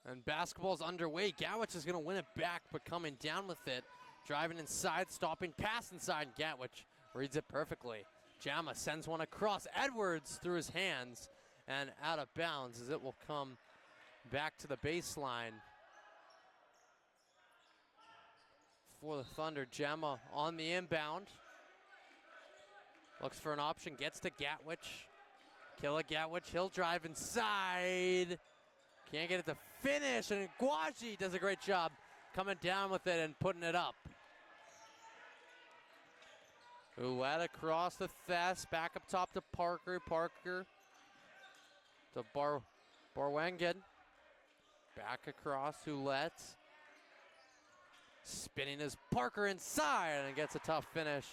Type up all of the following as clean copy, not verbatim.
And basketball's underway. Gatwich is going to win it back, but coming down with it. Driving inside, stopping, pass inside. Gatwich reads it perfectly. Jama sends one across. Edwards through his hands and out of bounds as it will come back to the baseline for the Thunder. Jama on the inbound. Looks for an option, gets to Gatwich. Killa Gatwich, he'll drive inside. Can't get it to finish, and Guaji does a great job coming down with it and putting it up. Ouellette across the Thess, back up top to Parker. Parker to Barwangan. Back across, Ouellette. Spinning his Parker inside, and gets a tough finish.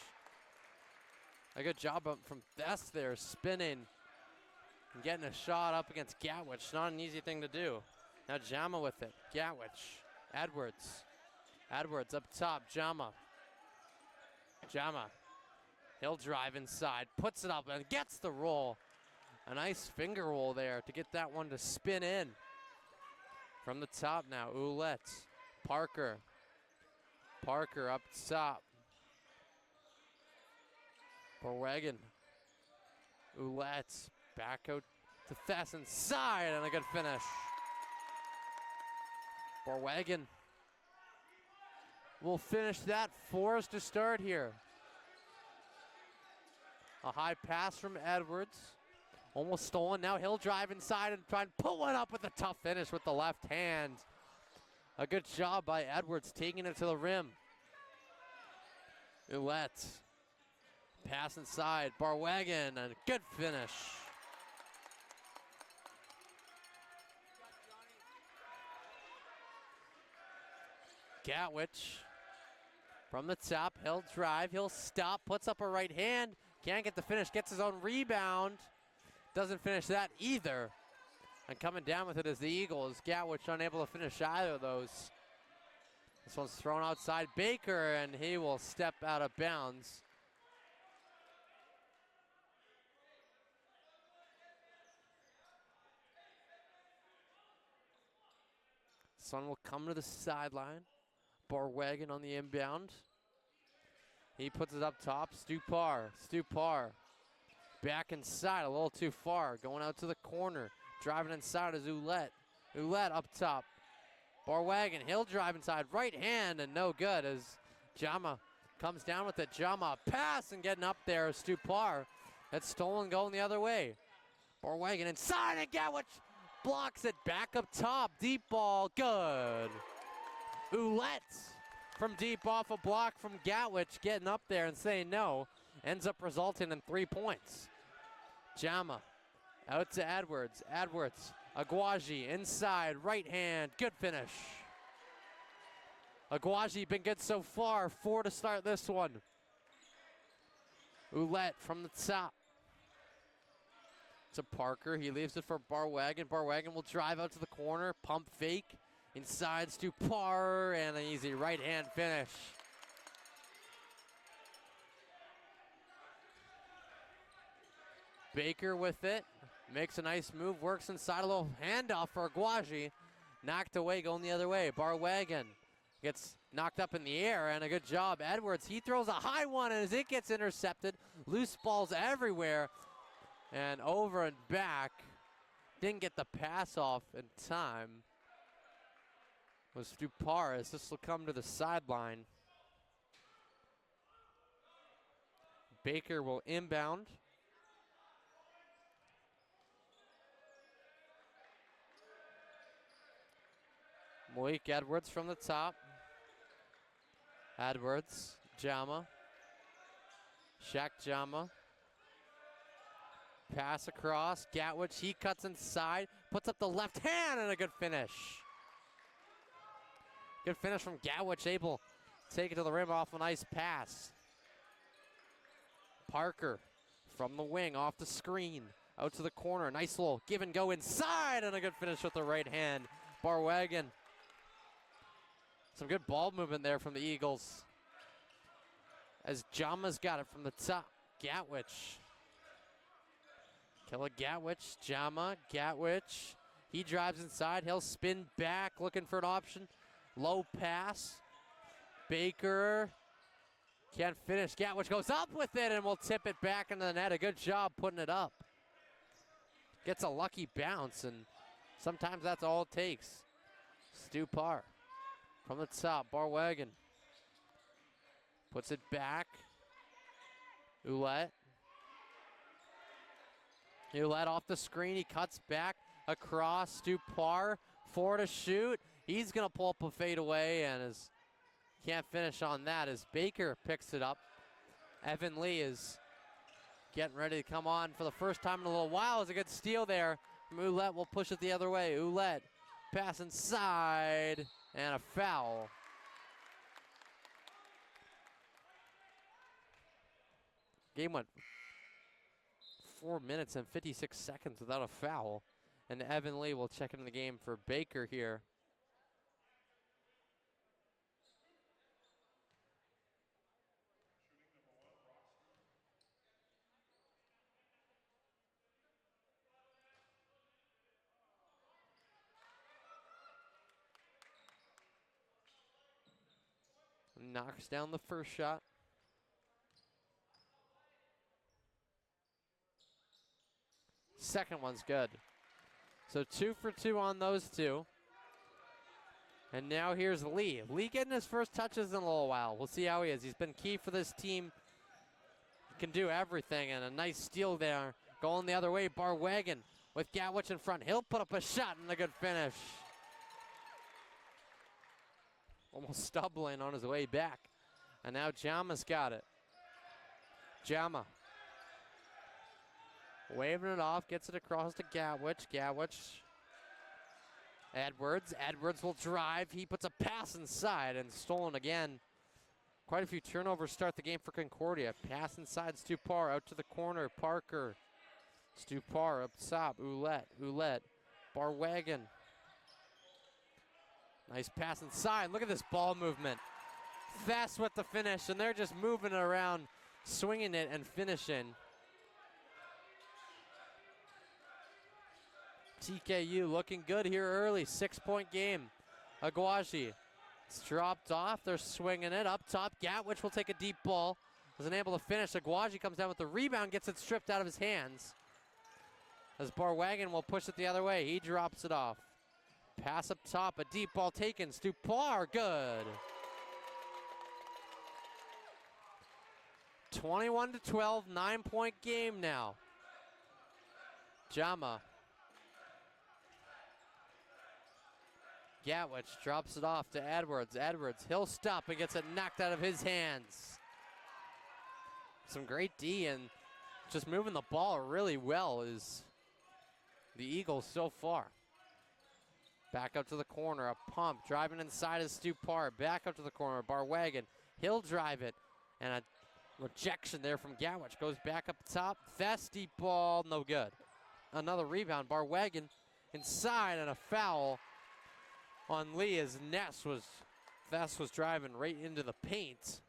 A good job from Thess there, spinning and getting a shot up against Gatwich. Not an easy thing to do. Now Jama with it. Gatwich. Edwards. Edwards up top. Jama. Jama. He'll drive inside. Puts it up and gets the roll. A nice finger roll there to get that one to spin in. From the top now. Ouellette. Parker. Parker up top. Barwangan. Ouellette. Back out to Thess inside, and a good finish. Barwangan will finish that for us to start here. A high pass from Edwards. Almost stolen. Now he'll drive inside and try and pull one up with a tough finish with the left hand. A good job by Edwards taking it to the rim. Ouellette. Pass inside. Barwangan, and a good finish. Gatwich from the top, he'll drive, he'll stop, puts up a right hand, can't get the finish, gets his own rebound, doesn't finish that either. And coming down with it is the Eagles. Gatwich unable to finish either of those. This one's thrown outside Baker, and he will step out of bounds. This one will come to the sideline. Barwangan on the inbound. He puts it up top. Stupar. Stupar. Back inside, a little too far. Going out to the corner. Driving inside is Ouellette. Ouellette up top. Barwangan, he'll drive inside. Right hand, and no good as Jama comes down with it. Jama pass, and getting up there is Stupar. That's stolen, going the other way. Barwangan inside, and Gatwich blocks it. Back up top. Deep ball, good. Ouellette from deep off a block from Gatwich, getting up there and saying no. Ends up resulting in 3 points. Jama out to Edwards. Edwards, Aguaji inside, right hand, good finish. Aguaji been good so far, 4 to start this one. Ouellette from the top to Parker. He leaves it for Barwangan. Barwangan will drive out to the corner, pump fake. Inside Stupar, and an easy right hand finish. Baker with it, makes a nice move, works inside, a little handoff for Aguaji. Knocked away, going the other way. Barwangan gets knocked up in the air, and a good job. Edwards, he throws a high one, and as it gets intercepted, loose balls everywhere, and over and back. Didn't get the pass off in time. Was Stupar as this will come to the sideline. Baker will inbound. Malik Edwards from the top. Edwards, Jama. Shaq Jama. Pass across. Gatwich, he cuts inside. Puts up the left hand, and a good finish. Good finish from Gatwich, able to take it to the rim off a nice pass. Parker from the wing, off the screen, out to the corner. Nice little give and go inside, and a good finish with the right hand. Barwangan. Some good ball movement there from the Eagles. As Jama's got it from the top. Gatwich. Killa Gatwich, Jama, Gatwich. He drives inside. He'll spin back, looking for an option. Low pass. Baker can't finish. Gatwich goes up with it and will tip it back into the net. A good job putting it up. Gets a lucky bounce, and sometimes that's all it takes. Stu Parr from the top. Barwagon puts it back. Ouellette. Ouellette off the screen. He cuts back across. Stu Parr, 4 to shoot. He's going to pull up a fadeaway and can't finish on that as Baker picks it up. Evan Lee is getting ready to come on for the first time in a little while. It's a good steal there. Ouellette will push it the other way. Ouellette pass inside and a foul. Game went 4 minutes and 56 seconds without a foul. And Evan Lee will check into the game for Baker here. Knocks down the first shot. Second one's good. So 2 for 2 on those two. And now here's Lee. Lee getting his first touches in a little while. We'll see how he is. He's been key for this team. He can do everything, and a nice steal there. Going the other way, Barwagon with Gatwich in front. He'll put up a shot and a good finish. Almost stumbling on his way back. And now Jama's got it. Jama waving it off, gets it across to Gatwich. Gatwich. Edwards. Edwards will drive. He puts a pass inside and stolen again. Quite a few turnovers start the game for Concordia. Pass inside, Stu Parr out to the corner. Parker. Stu Parr up top. Ouellette. Ouellette. Barwagon. Nice pass inside. Look at this ball movement. Fast with the finish, and they're just moving it around, swinging it and finishing. TKU looking good here early. 6-point game. Aguaji. It's dropped off. They're swinging it up top. Gatwich will take a deep ball. Wasn't able to finish. Aguaji comes down with the rebound, gets it stripped out of his hands. As Barwagon will push it the other way. He drops it off. Pass up top, a deep ball taken. Stu Parr, good. 21-12, 9-point game now. Jama. Gatwich drops it off to Edwards. Edwards, he'll stop and gets it knocked out of his hands. Some great D and just moving the ball really well is the Eagles so far. Back up to the corner, a pump, driving inside is Stu Parr. Back up to the corner, Barwagon. He'll drive it, and a rejection there from Gatwich. Goes back up top, fast deep ball, no good. Another rebound, Barwagon inside, and a foul on Lee as Ness was driving right into the paint.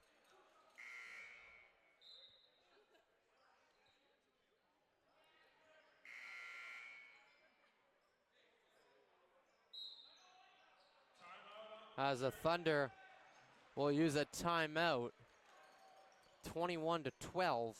As the Thunder will use a timeout. 21-12.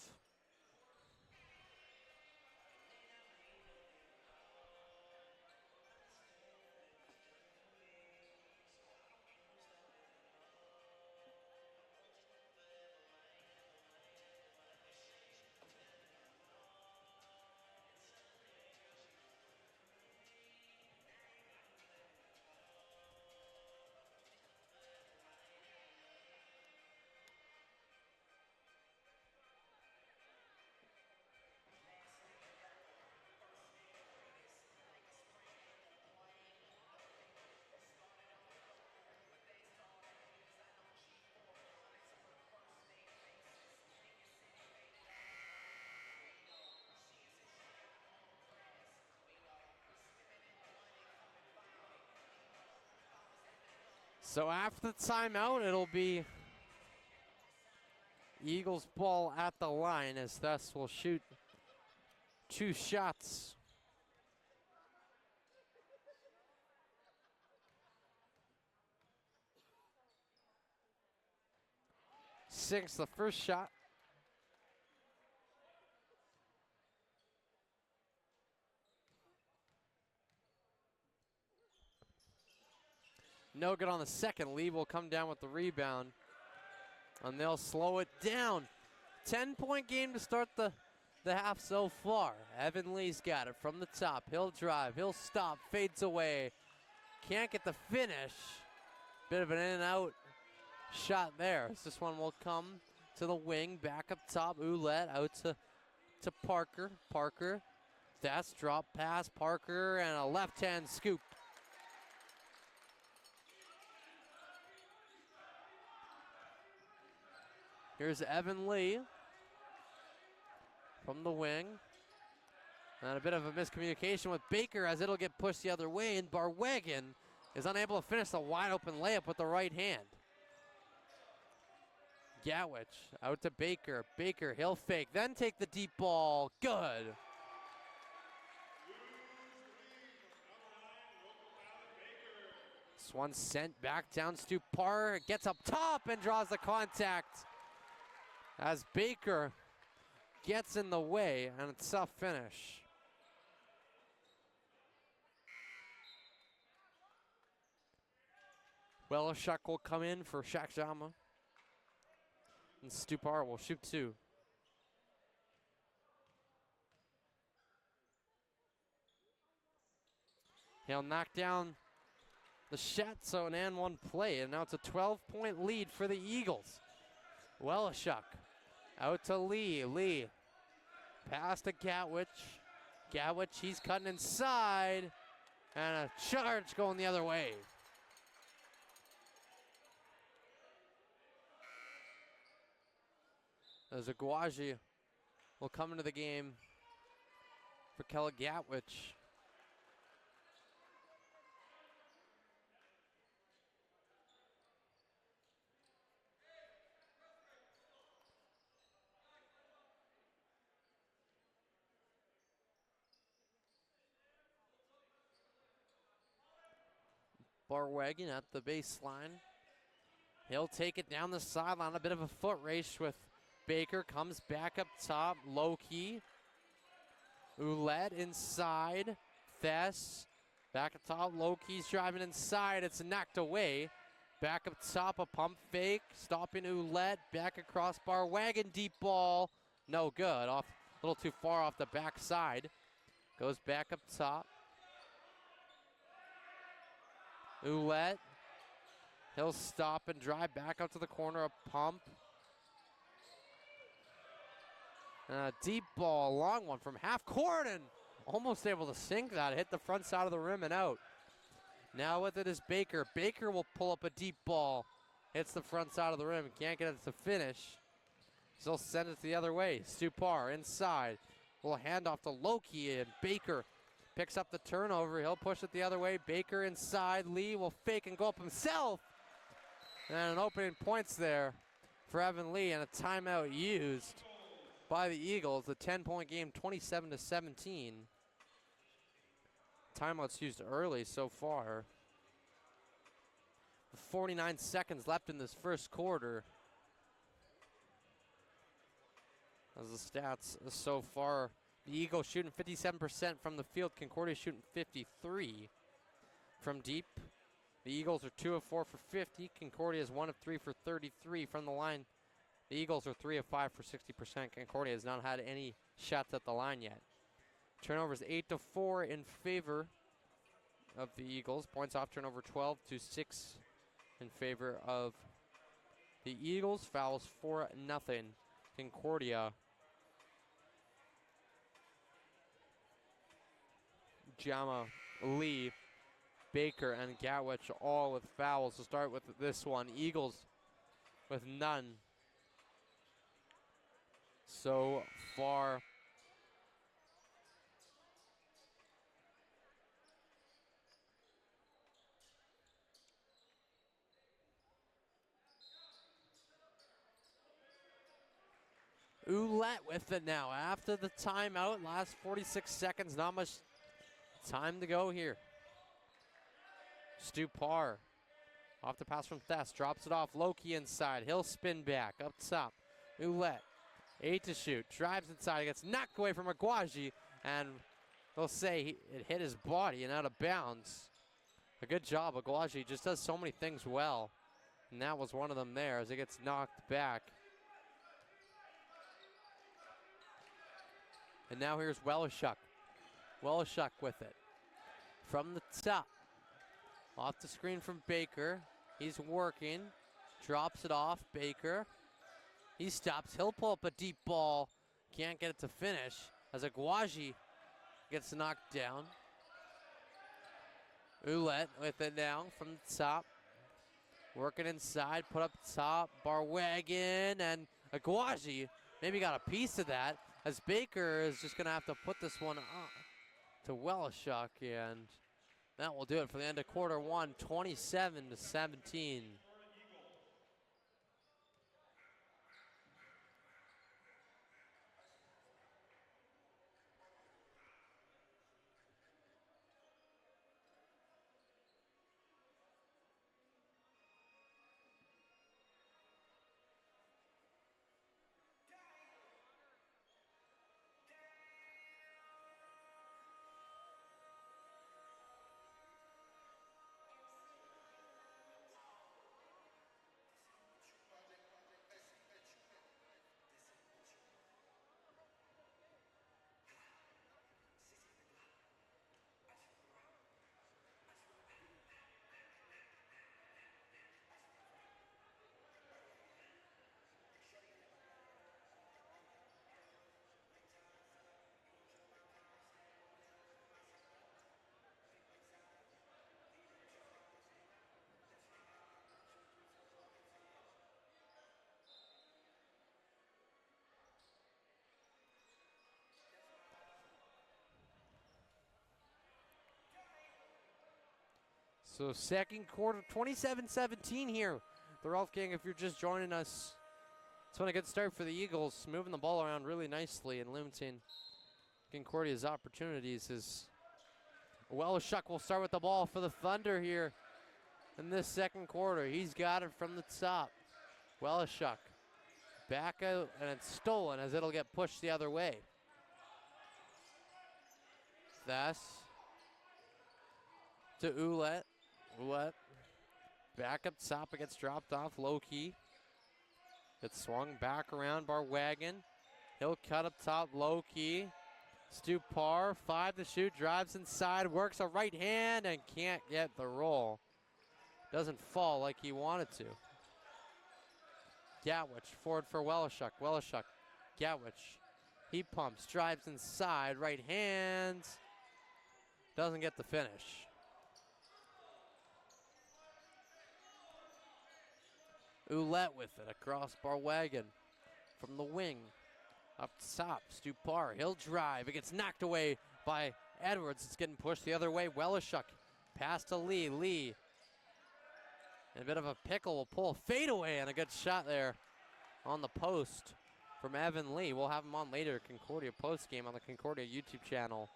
So after the timeout, it'll be Eagles ball at the line as Thess will shoot 2 shots. sinks the first shot. No good on the second. Lee will come down with the rebound, and they'll slow it down. 10-point game to start the half so far. Evan Lee's got it from the top. He'll drive, he'll stop, fades away. Can't get the finish. Bit of an in and out shot there. This one will come to the wing, back up top. Ouellette out to Parker. Parker, fast drop pass. Parker and a left-hand scoop. Here's Evan Lee from the wing. And a bit of a miscommunication with Baker as it'll get pushed the other way, and Barwagon is unable to finish the wide open layup with the right hand. Gatwich out to Baker. Baker, he'll fake, then take the deep ball. Good. This one sent back down. Stupar gets up top and draws the contact as Baker gets in the way, and it's a tough finish. Welishuk will come in for Shaq Jama. And Stupar will shoot two. He'll knock down the shot, so an and one play, and now it's a 12-point lead for the Eagles. Welishuk out to Lee. Lee pass to Gatwich. Gatwich, he's cutting inside, and a charge going the other way. As Aguaji will come into the game for Kella Gatwich. Barwagon at the baseline. He'll take it down the sideline. A bit of a foot race with Baker. Comes back up top. Low key. Ouellette inside. Thess back up top. Low key's driving inside. It's knocked away. Back up top. A pump fake. Stopping Ouellette. Back across Barwagon. Deep ball. No good. Off a little too far off the backside. Goes back up top. Ouellette, he'll stop and drive back out to the corner, a pump. And a deep ball, a long one from half court, and almost able to sink that, hit the front side of the rim and out. Now with it is Baker. Baker will pull up a deep ball, hits the front side of the rim, can't get it to finish. Still send it the other way. Stupar inside, will hand off to Loki, and Baker picks up the turnover. He'll push it the other way. Baker inside. Lee will fake and go up himself. And an opening points there for Evan Lee, and a timeout used by the Eagles. The 10-point game, 27-17. Timeouts used early so far. 49 seconds left in this first quarter. As the stats so far, the Eagles shooting 57% from the field. Concordia shooting 53 from deep. The Eagles are 2 of 4 for 50. Concordia is 1 of 3 for 33 from the line. The Eagles are 3 of 5 for 60%. Concordia has not had any shots at the line yet. Turnovers 8-4 in favor of the Eagles. Points off turnover 12-6 in favor of the Eagles. Fouls 4-0. Concordia. Jama, Lee, Baker, and Gatwich all with fouls to start with this one. Eagles with none so far. Ouellette with it now after the timeout. Last 46 seconds, not much time to go here. Stupar Off the pass from Thess, drops it off. Loki inside. He'll spin back up top. Ouellette, 8 to shoot. Drives inside. Gets knocked away from Aguaji, and they'll say it hit his body and out of bounds. A good job. Aguaji just does so many things well, and that was one of them there as it gets knocked back. And now here's Welishuk. Welishuk with it. From the top. Off the screen from Baker. He's working. Drops it off. Baker. He stops. He'll pull up a deep ball. Can't get it to finish as Aguaji gets knocked down. Ouellette with it now from the top. Working inside. Put up top. Barwagon and Aguaji maybe got a piece of that as Baker is just going to have to put this one to Welishuk, and that will do it for the end of quarter one, 27-17. So second quarter, 27-17 here. The Rolf Gang, if you're just joining us, it's been a good start for the Eagles, moving the ball around really nicely and limiting Concordia's opportunities. As Welishuk will start with the ball for the Thunder here in this second quarter. He's got it from the top. Welishuk back out, and it's stolen as it'll get pushed the other way. Thess to Ouellette. Ouellette back up top. It gets dropped off low key. It's swung back around. Barwagon. He'll cut up top low key. Stupar, 5 to shoot. Drives inside. Works a right hand and can't get the roll. Doesn't fall like he wanted to. Gatwich forward for Welishuk. Welishuk. Gatwich. He pumps. Drives inside. Right hand. Doesn't get the finish. Ouellette with it across Barwagon from the wing. Up top, Stupar, he'll drive. It gets knocked away by Edwards. It's getting pushed the other way. Welishuk, pass to Lee. Lee, in a bit of a pickle, will pull a fadeaway and a good shot there on the post from Evan Lee. We'll have him on later, Concordia post game on the Concordia YouTube channel.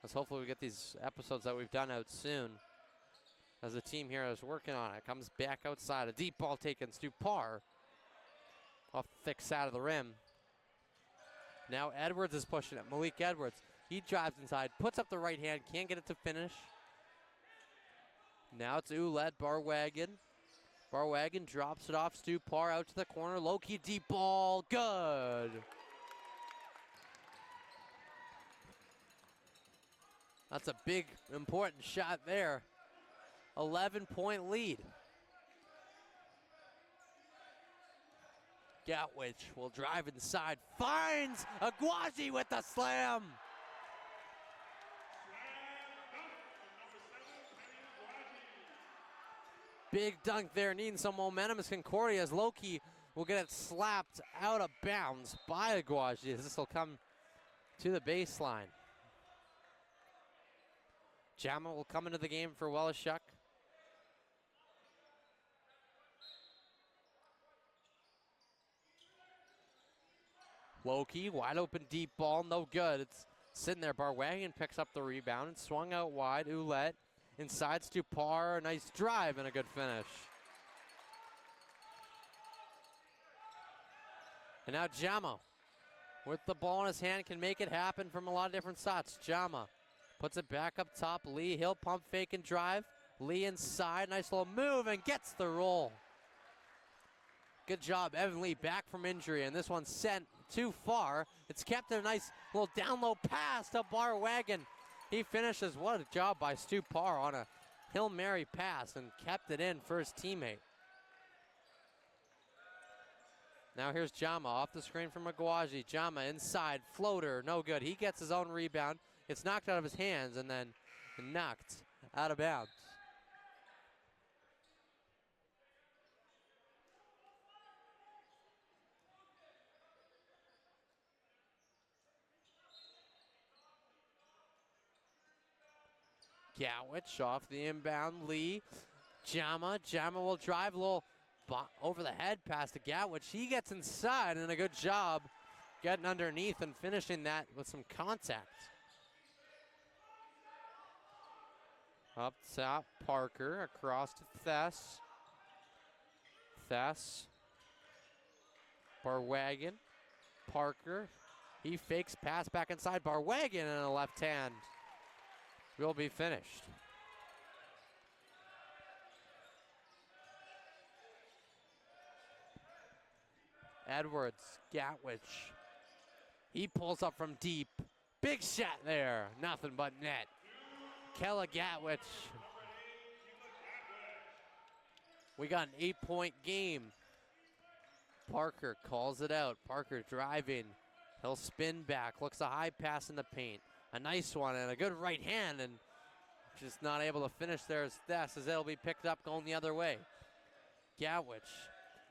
Let's hopefully we get these episodes that we've done out soon, as the team here is working on it. Comes back outside. A deep ball taken. Stupar off the thick side of the rim. Now Edwards is pushing it. Malik Edwards. He drives inside. Puts up the right hand. Can't get it to finish. Now it's Ouellette. Barwagon. Barwagon drops it off. Stupar out to the corner. Low-key deep ball. Good. That's a big, important shot there. 11-point lead. Gatwich will drive inside, finds Aguaji with the slam. Big dunk there, needing some momentum as Concordia, as Loki will get it slapped out of bounds by Aguaji as this will come to the baseline. Jama will come into the game for Welishuk. Loki, wide open deep ball, no good. It's sitting there. Barwagon picks up the rebound and swung out wide. Ouellette Inside Stupar, nice drive and a good finish. And now Jama, with the ball in his hand, can make it happen from a lot of different spots. Jama puts it back up top. Lee, he'll pump fake and drive. Lee inside, nice little move and gets the roll. Good job, Evan Lee, back from injury, and this one's sent too far. It's kept a nice little down low pass to Barwagon. He finishes. What a job by Stupar on a Hail Mary pass and kept it in for his teammate. Now here's Jama off the screen from Maguaji. Jama inside, floater, no good. He gets his own rebound. It's knocked out of his hands and then knocked out of bounds. Gatwich off the inbound. Lee, Jama will drive a little over the head pass to Gatwich. He gets inside and a good job getting underneath and finishing that with some contact. Up top, Parker across to Thess. Barwagon, Parker. He fakes, pass back inside. Barwagon in the left hand. Will be finished. Edwards, Gatwich. He pulls up from deep. Big shot there. Nothing but net. Kella Gatwich. We got an 8-point game. Parker calls it out. Parker driving. He'll spin back. Looks a high pass in the paint. A nice one and a good right hand, and just not able to finish there as Thess, as it'll be picked up going the other way. Gatwich,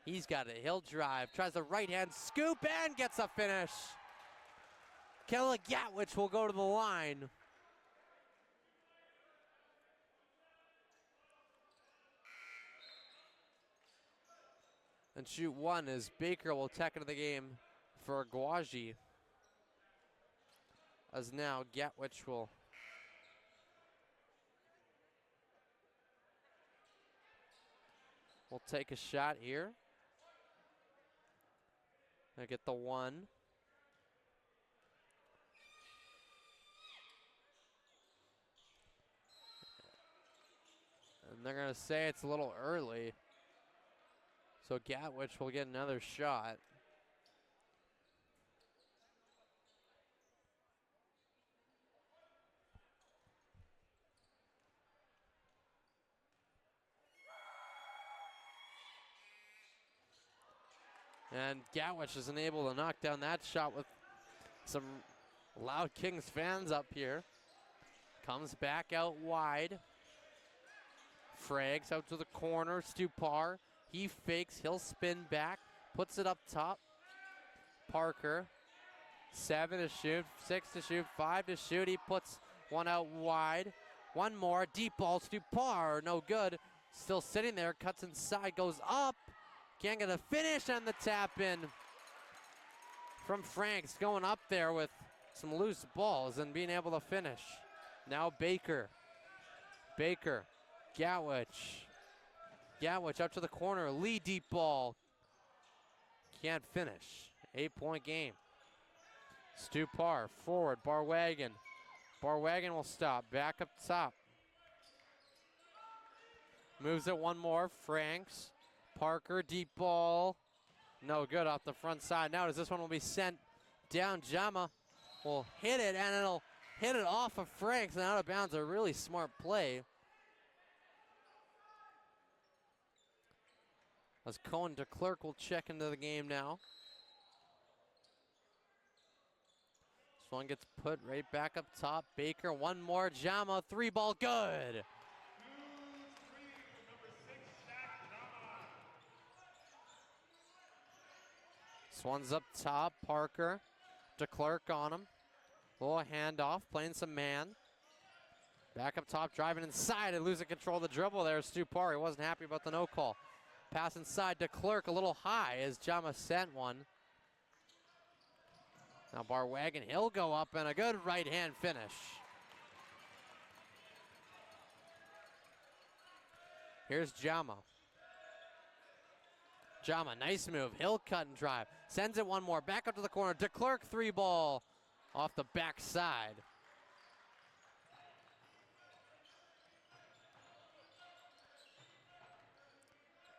he's got it. He'll drive, tries the right hand scoop and gets a finish. Kella Gatwich will go to the line. And shoot one as Baker will check into the game for Aguaji. As now Gatwich will take a shot here. Gonna get the one. And they're gonna say it's a little early. So Gatwich will get another shot. And Gatwich isn't able to knock down that shot with some loud Kings fans up here. Comes back out wide. Frags out to the corner. Stupar. He fakes. He'll spin back. Puts it up top. Parker. 7 to shoot. 6 to shoot. 5 to shoot. He puts one out wide. One more. Deep ball. Stupar. No good. Still sitting there. Cuts inside. Goes up. Can't get a finish on the tap in from Franks, going up there with some loose balls and being able to finish. Now Baker, Gatwich up to the corner. Lee deep ball. Can't finish. 8-point game. Stupar forward. Barwagon will stop. Back up top. Moves it one more. Franks. Parker, deep ball. No good off the front side. Now, this one will be sent down. Jama will hit it, and it'll hit it off of Franks and out of bounds. A really smart play. As Cohen DeClerc will check into the game now. This one gets put right back up top. Baker, one more. Jama, 3-ball, good. This one's up top. Parker, DeClerc on him. Little handoff, playing some man. Back up top, driving inside and losing control of the dribble there. Stupar, he wasn't happy about the no call. Pass inside, DeClerc a little high as Jama sent one. Now Barwagon, he'll go up and a good right hand finish. Here's Jama. Jama, nice move. He'll cut and drive. Sends it one more. Back up to the corner. DeClerc 3-ball off the backside.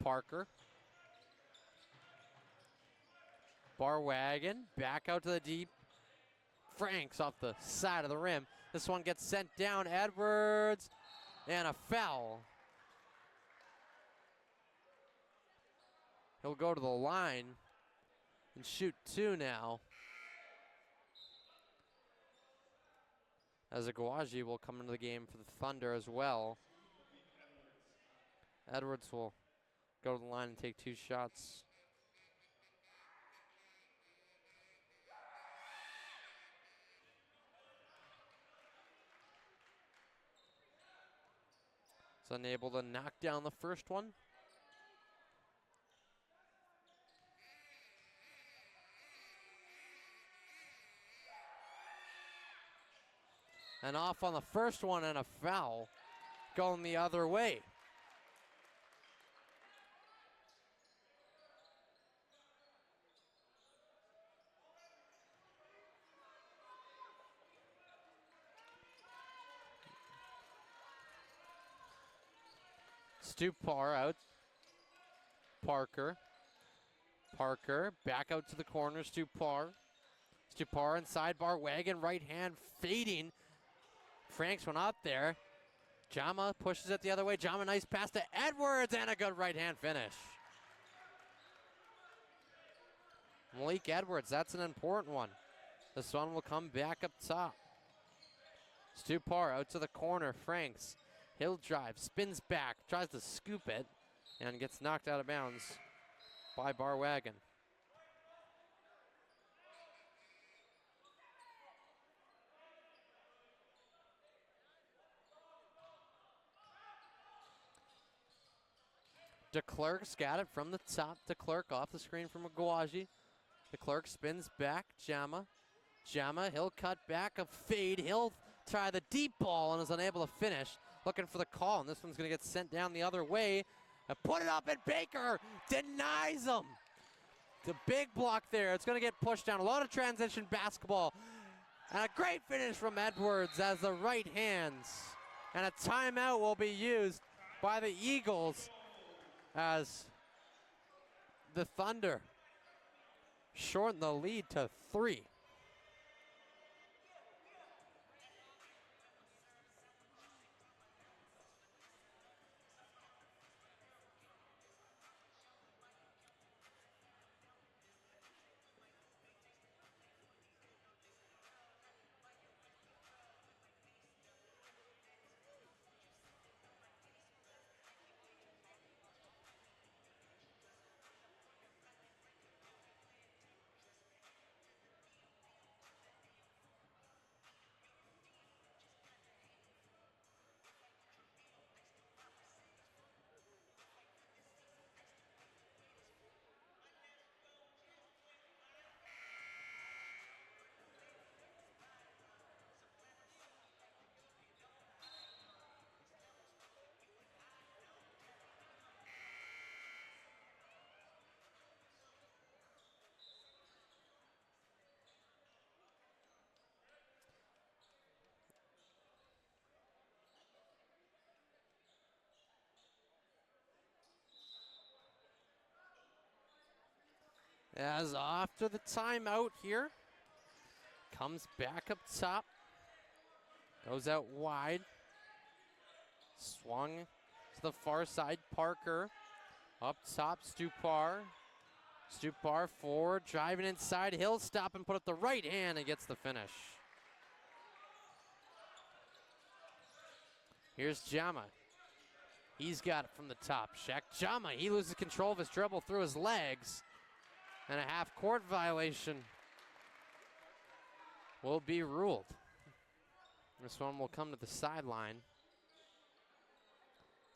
Parker. Barwagon back out to the deep. Franks off the side of the rim. This one gets sent down. Edwards and a foul. He'll go to the line and shoot 2 now. As Aguaji will come into the game for the Thunder as well. Edwards will go to the line and take 2 shots. He's unable to knock down the first one. And off on the first one and a foul going the other way. Stupar out. Parker. Parker back out to the corner. Stupar. Stupar inside Barwagon. Right hand fading. Franks went up there. Jama pushes it the other way. Jama, nice pass to Edwards and a good right hand finish. Malik Edwards, that's an important one. This one will come back up top. Stupar out to the corner. Franks. He'll drive, spins back, tries to scoop it, and gets knocked out of bounds by Barwagon. DeClerc's got it from the top. DeClerc off the screen from Aguaji. DeClerc spins back. Jama. Jama, he'll cut back a fade. He'll try the deep ball and is unable to finish. Looking for the call, and this one's going to get sent down the other way. Put it up, and Baker denies him. The big block there. It's going to get pushed down. A lot of transition basketball. And a great finish from Edwards as the right hands. And a timeout will be used by the Eagles as the Thunder shorten the lead to 3. As after the timeout here, comes back up top, goes out wide, swung to the far side. Parker up top. Stupar. Stupar forward, driving inside. He'll stop and put up the right hand and gets the finish. Here's Jama. He's got it from the top. Shaq Jama, he loses control of his dribble through his legs. And a half-court violation will be ruled. This one will come to the sideline.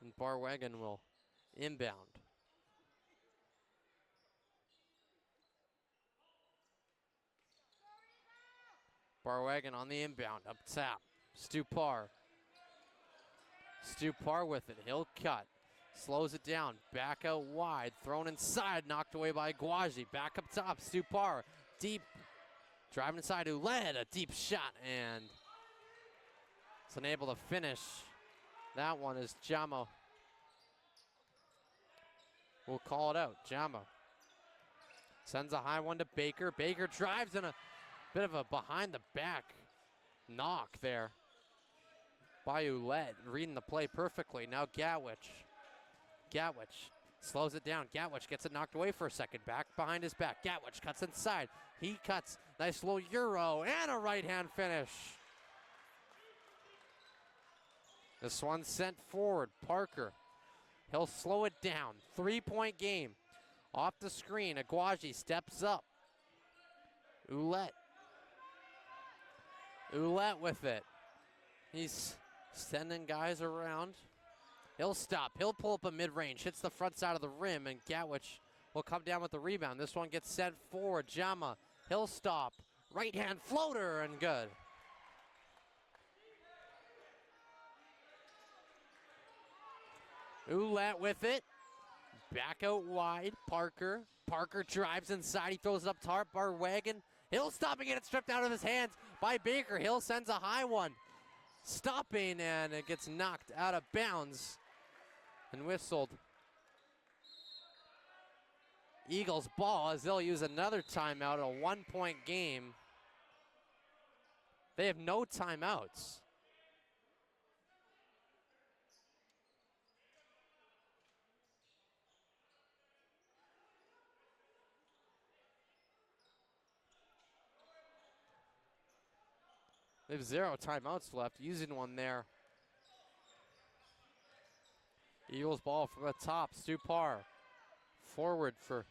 And Barwagon will inbound. Barwagon on the inbound, up top. Stupar. Stupar with it, he'll cut. Slows it down. Back out wide. Thrown inside. Knocked away by Aguaji. Back up top. Stupar. Deep. Driving inside. Ouellette. A deep shot. And it's unable to finish. That one is Jamo. We'll call it out. Jamo sends a high one to Baker. Baker drives in a bit of a behind the back knock there by Ouellette, reading the play perfectly. Now Gatwich. Gatwich slows it down. Gatwich gets it knocked away for a second. Back behind his back. Gatwich cuts inside. He cuts. Nice little Euro and a right-hand finish. This one sent forward. Parker. He'll slow it down. 3-point game. Off the screen. Aguaji steps up. Ouellette. Ouellette with it. He's sending guys around. He'll stop. He'll pull up a mid-range. Hits the front side of the rim, and Gatwich will come down with the rebound. This one gets sent forward. Jama. He'll stop. Right-hand floater, and good. Ouellette with it. Back out wide. Parker. Parker drives inside. He throws it up top. Barwagon. Hill stopping it. It's stripped out of his hands by Baker. Hill sends a high one. Stopping, and it gets knocked out of bounds and whistled. Eagles ball as they'll use another timeout, a 1-point game. They have no timeouts. They have 0 timeouts left, using one there. Eagles ball from the top. Stupar forward for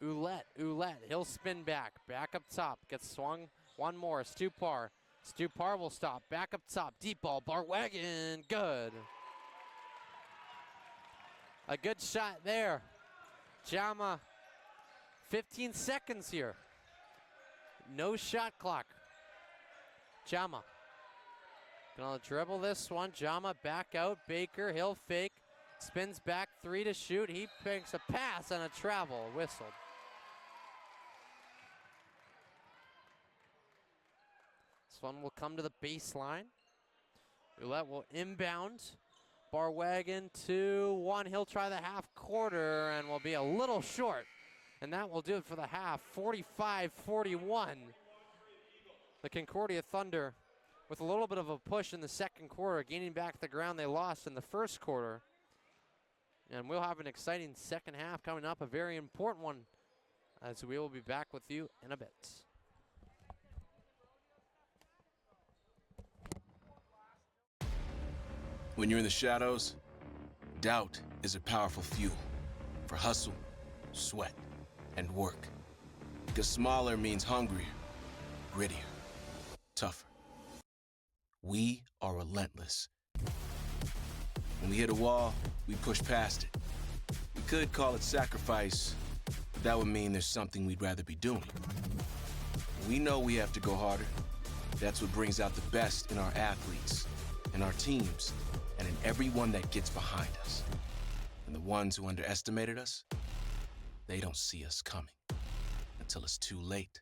Ouellette. Ouellette, he'll spin back. Back up top, gets swung one more. Stupar. Stupar will stop. Back up top, deep ball. Barwagon, good. A good shot there. Jama, 15 seconds here. No shot clock. Jama gonna dribble this one. Jama back out. Baker, he'll fake. Spins back, 3 to shoot. He picks a pass and a travel. Whistled. This one will come to the baseline. Ouellette will inbound. Barwagon 2-1. He'll try the half quarter and will be a little short. And that will do it for the half. 45-41. The Concordia Thunder with a little bit of a push in the second quarter, gaining back the ground they lost in the first quarter. And we'll have an exciting second half coming up, a very important one, as we will be back with you in a bit. When you're in the shadows, doubt is a powerful fuel for hustle, sweat, and work. Because smaller means hungrier, grittier, tougher. We are relentless. When we hit a wall, we push past it. We could call it sacrifice, but that would mean there's something we'd rather be doing. We know we have to go harder. That's what brings out the best in our athletes, in our teams, and in everyone that gets behind us. And the ones who underestimated us, they don't see us coming until it's too late.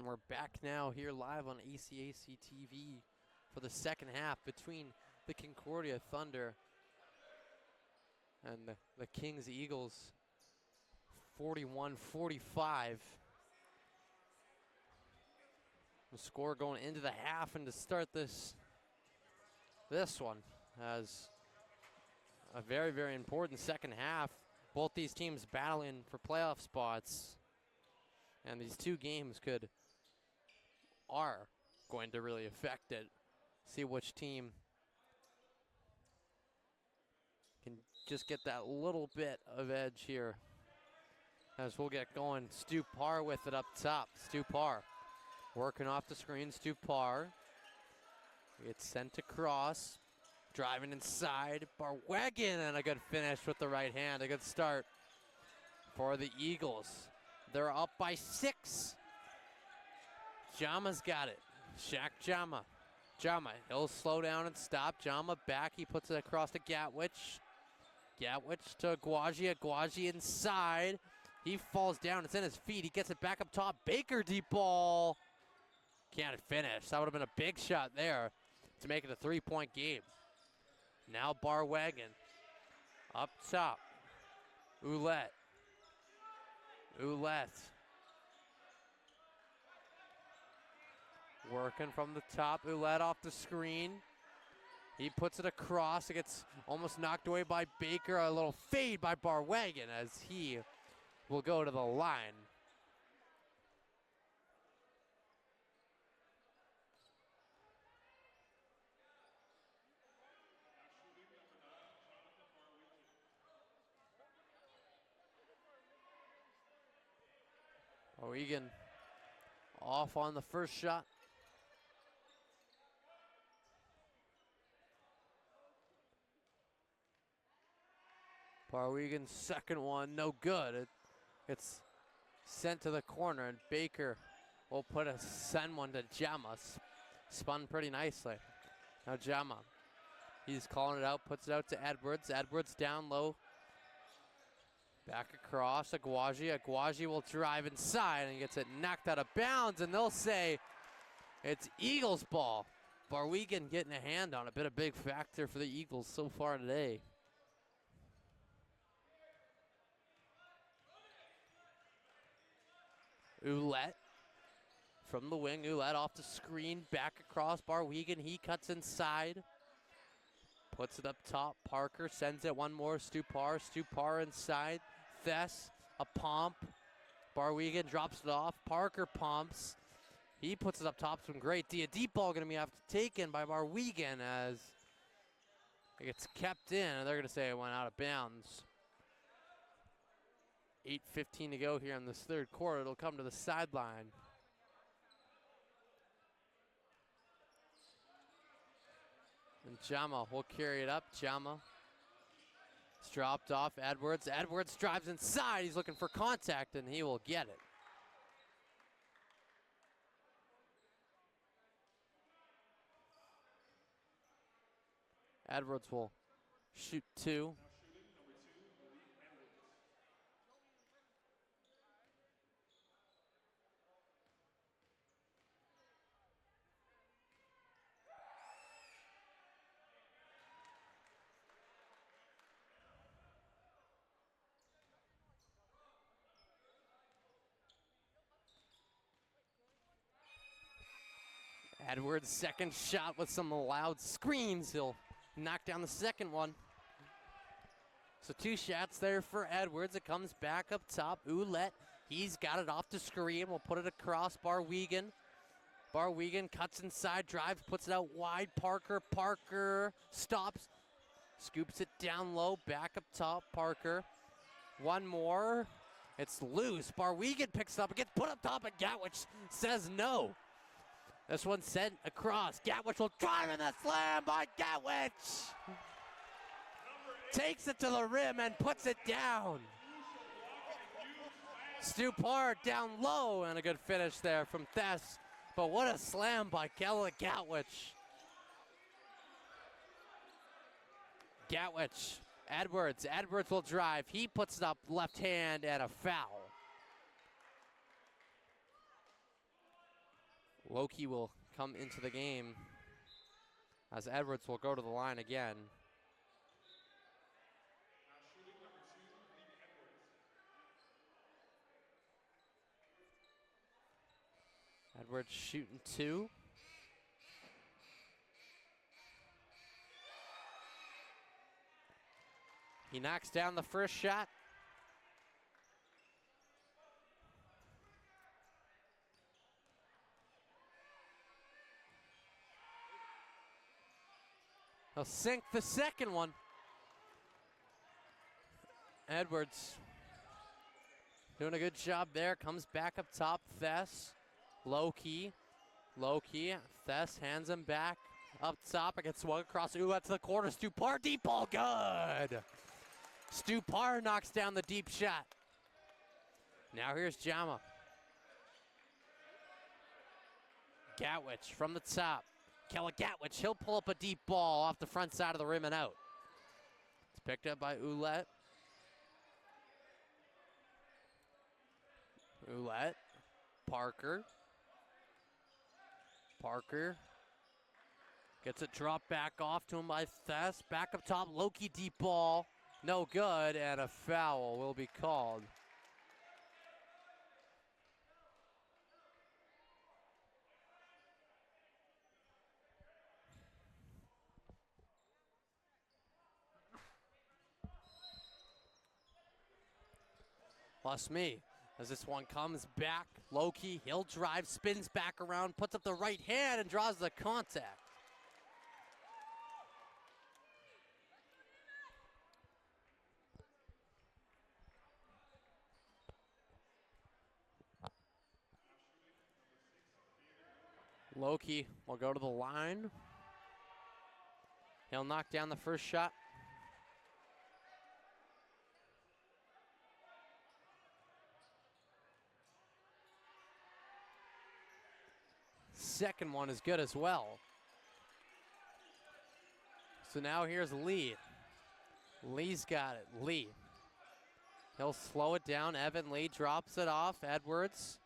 And we're back now here live on ACAC TV for the second half between the Concordia Thunder and the Kings Eagles. 41-45. The score going into the half, and to start this one as a very, very important second half. Both these teams battling for playoff spots, and these two games are going to really affect it. See which team can just get that little bit of edge here as we'll get going. Stupar with it up top. Stupar working off the screen. Stupar gets sent across. Driving inside. Barwagon, and a good finish with the right hand. A good start for the Eagles. They're up by 6. Jama's got it. Shaq Jama. Jama, he'll slow down and stop. Jama back. He puts it across to Gatwich. Gatwich to Aguaji. Aguaji inside. He falls down. It's in his feet. He gets it back up top. Baker deep ball. Can't finish. That would have been a big shot there to make it a 3-point game. Now Barwagon up top. Ouellette. Working from the top. Ouellette off the screen. He puts it across. It gets almost knocked away by Baker. A little fade by Barwagon as he will go to the line. Barwagon off on the first shot. Barwagon's second one, no good. It's sent to the corner, and Baker will send one to Jama. Spun pretty nicely. Now Jama, he's calling it out, puts it out to Edwards. Edwards down low. Back across, Aguaji. Aguaji will drive inside and gets it knocked out of bounds, and they'll say it's Eagles ball. Barwagon getting a hand on it. Been a big factor for the Eagles so far today. Ouellette from the wing. Ouellette off the screen. Back across. Barwagon. He cuts inside. Puts it up top. Parker sends it one more. Stupar. Stupar inside. Thess. A pump. Barwagon drops it off. Parker pumps. He puts it up top. Some great deep ball going to be taken by Barwagon as it gets kept in, and they're going to say it went out of bounds. 8:15 to go here in this third quarter. It'll come to the sideline. And Jama will carry it up. Jama. It's dropped off. Edwards. Edwards drives inside. He's looking for contact, and he will get it. Edwards will shoot 2. Edwards' second shot with some loud screams. He'll knock down the second one. So 2 shots there for Edwards. It comes back up top. Ouellette, he's got it off the screen. We'll put it across Barwagon. Barwagon cuts inside, drives, puts it out wide. Parker stops, scoops it down low, back up top. Parker, one more. It's loose. Barwagon picks it up. It gets put up top, and Gatwich says no. This one's sent across. Gatwich will drive in the slam by Gatwich. Takes it to the rim and puts it down. Stupar down low, and a good finish there from Thess. But what a slam by Kella Gatwich. Gatwich, Edwards will drive. He puts it up left hand and a foul. Loki will come into the game as Edwards will go to the line again. Edwards shooting 2. He knocks down the first shot. He'll sink the second one. Edwards doing a good job there. Comes back up top. Thess. Low-key. Thess hands him back. Up top. It gets swung across. Ouellette to the corner. Stupar. Deep ball. Good. Stupar knocks down the deep shot. Now here's Jama. Gatwich from the top. Kella Gatwich, he'll pull up a deep ball off the front side of the rim and out. It's picked up by Ouellette. Parker gets it dropped back off to him by Thess. Back up top, Loki deep ball. No good, and a foul will be called. Plus me, as this one comes back. Loki, he'll drive, spins back around, puts up the right hand and draws the contact. Loki will go to the line. He'll knock down the first shot. Second one is good as well. So now here's Lee. Lee's got it. Lee. He'll slow it down. Evan Lee drops it off. Edwards,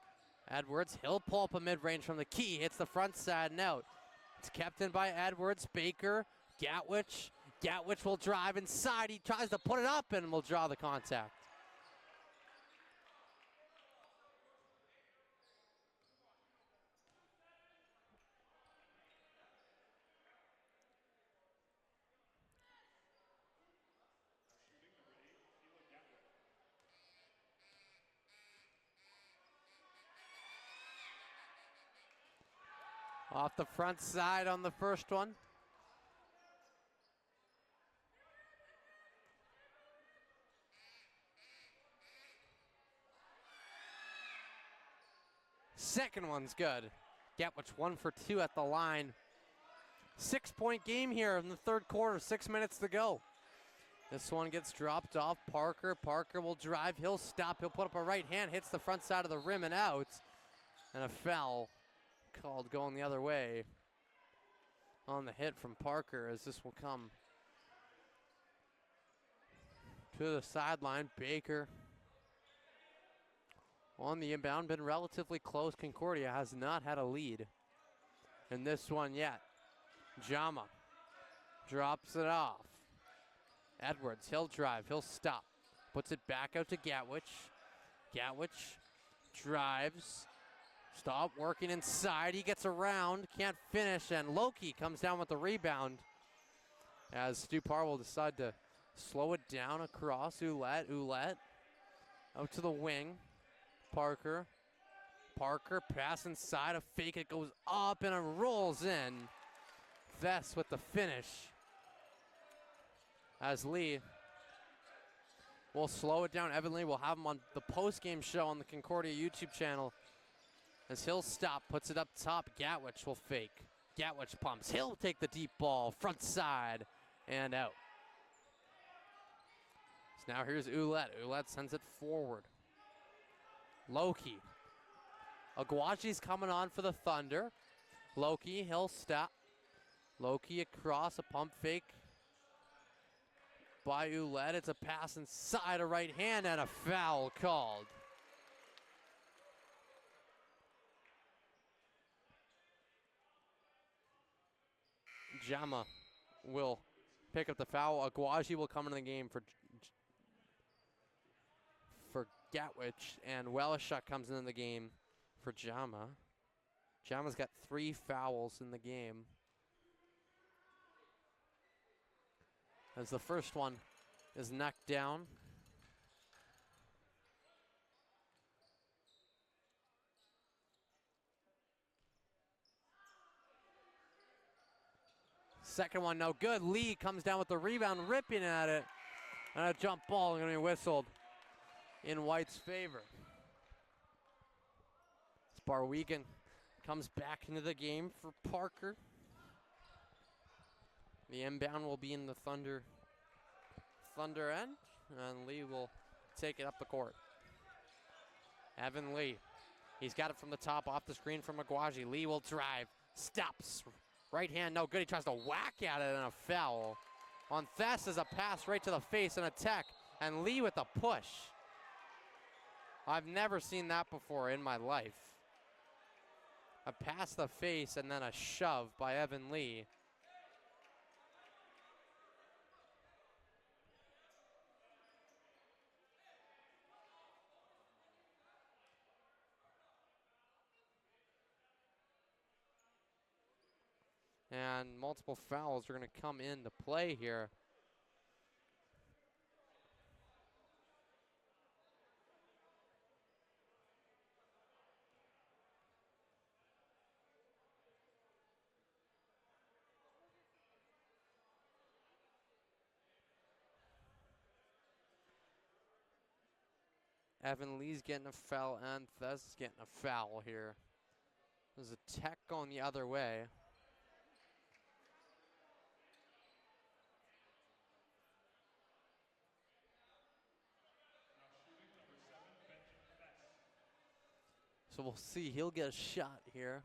he'll pull up a mid-range from the key. Hits the front side and out. It's kept in by Edwards. Baker, Gatwich. Gatwich will drive inside. He tries to put it up and will draw the contact. Off the front side on the first one. Second one's good. Gatwich 1 for 2 at the line. 6-point game here in the third quarter, 6 minutes to go. This one gets dropped off. Parker will drive, he'll stop, he'll put up a right hand, hits the front side of the rim and out. And a foul called going the other way on the hit from Parker, as this will come to the sideline. Baker on the inbound, been relatively close. Concordia has not had a lead in this one yet. Jama drops it off. Edwards, he'll drive, he'll stop, puts it back out to Gatwich. Gatwich drives. Stop working inside. He gets around, can't finish, and Loki comes down with the rebound as Stupar will decide to slow it down across. Ouellette out to the wing. Parker pass inside, a fake, it goes up and it rolls in. Thess with the finish as Lee will slow it down. Evan Lee will have him on the post-game show on the Concordia YouTube channel. As he'll stop, puts it up top. Gatwich will fake. Gatwich pumps. He'll take the deep ball, front side, and out. So now here's Ouellette. Ouellette sends it forward. Loki. Aguaji's coming on for the Thunder. Loki, he'll stop. Loki across, a pump fake by Ouellette. It's a pass inside, a right hand, and a foul called. Jama will pick up the foul. Aguaji will come into the game for Gatwich, and Welishuk comes into the game for Jama. Jama's got 3 fouls in the game, as the first one is knocked down. Second one, no good. Lee comes down with the rebound, ripping at it. And a jump ball going to be whistled in White's favor. Barwegan comes back into the game for Parker. The inbound will be in the Thunder end, and Lee will take it up the court. Evan Lee, he's got it from the top, off the screen from Aguaji. Lee will drive, stops, right hand, no good. He tries to whack at it, and a foul. On Thess is a pass right to the face and a tech, and Lee with a push. I've never seen that before in my life. A pass to the face and then a shove by Evan Lee. And multiple fouls are going to come into play here. Evan Lee's getting a foul, and Thess is getting a foul here. There's a tech going the other way. So we'll see, he'll get a shot here.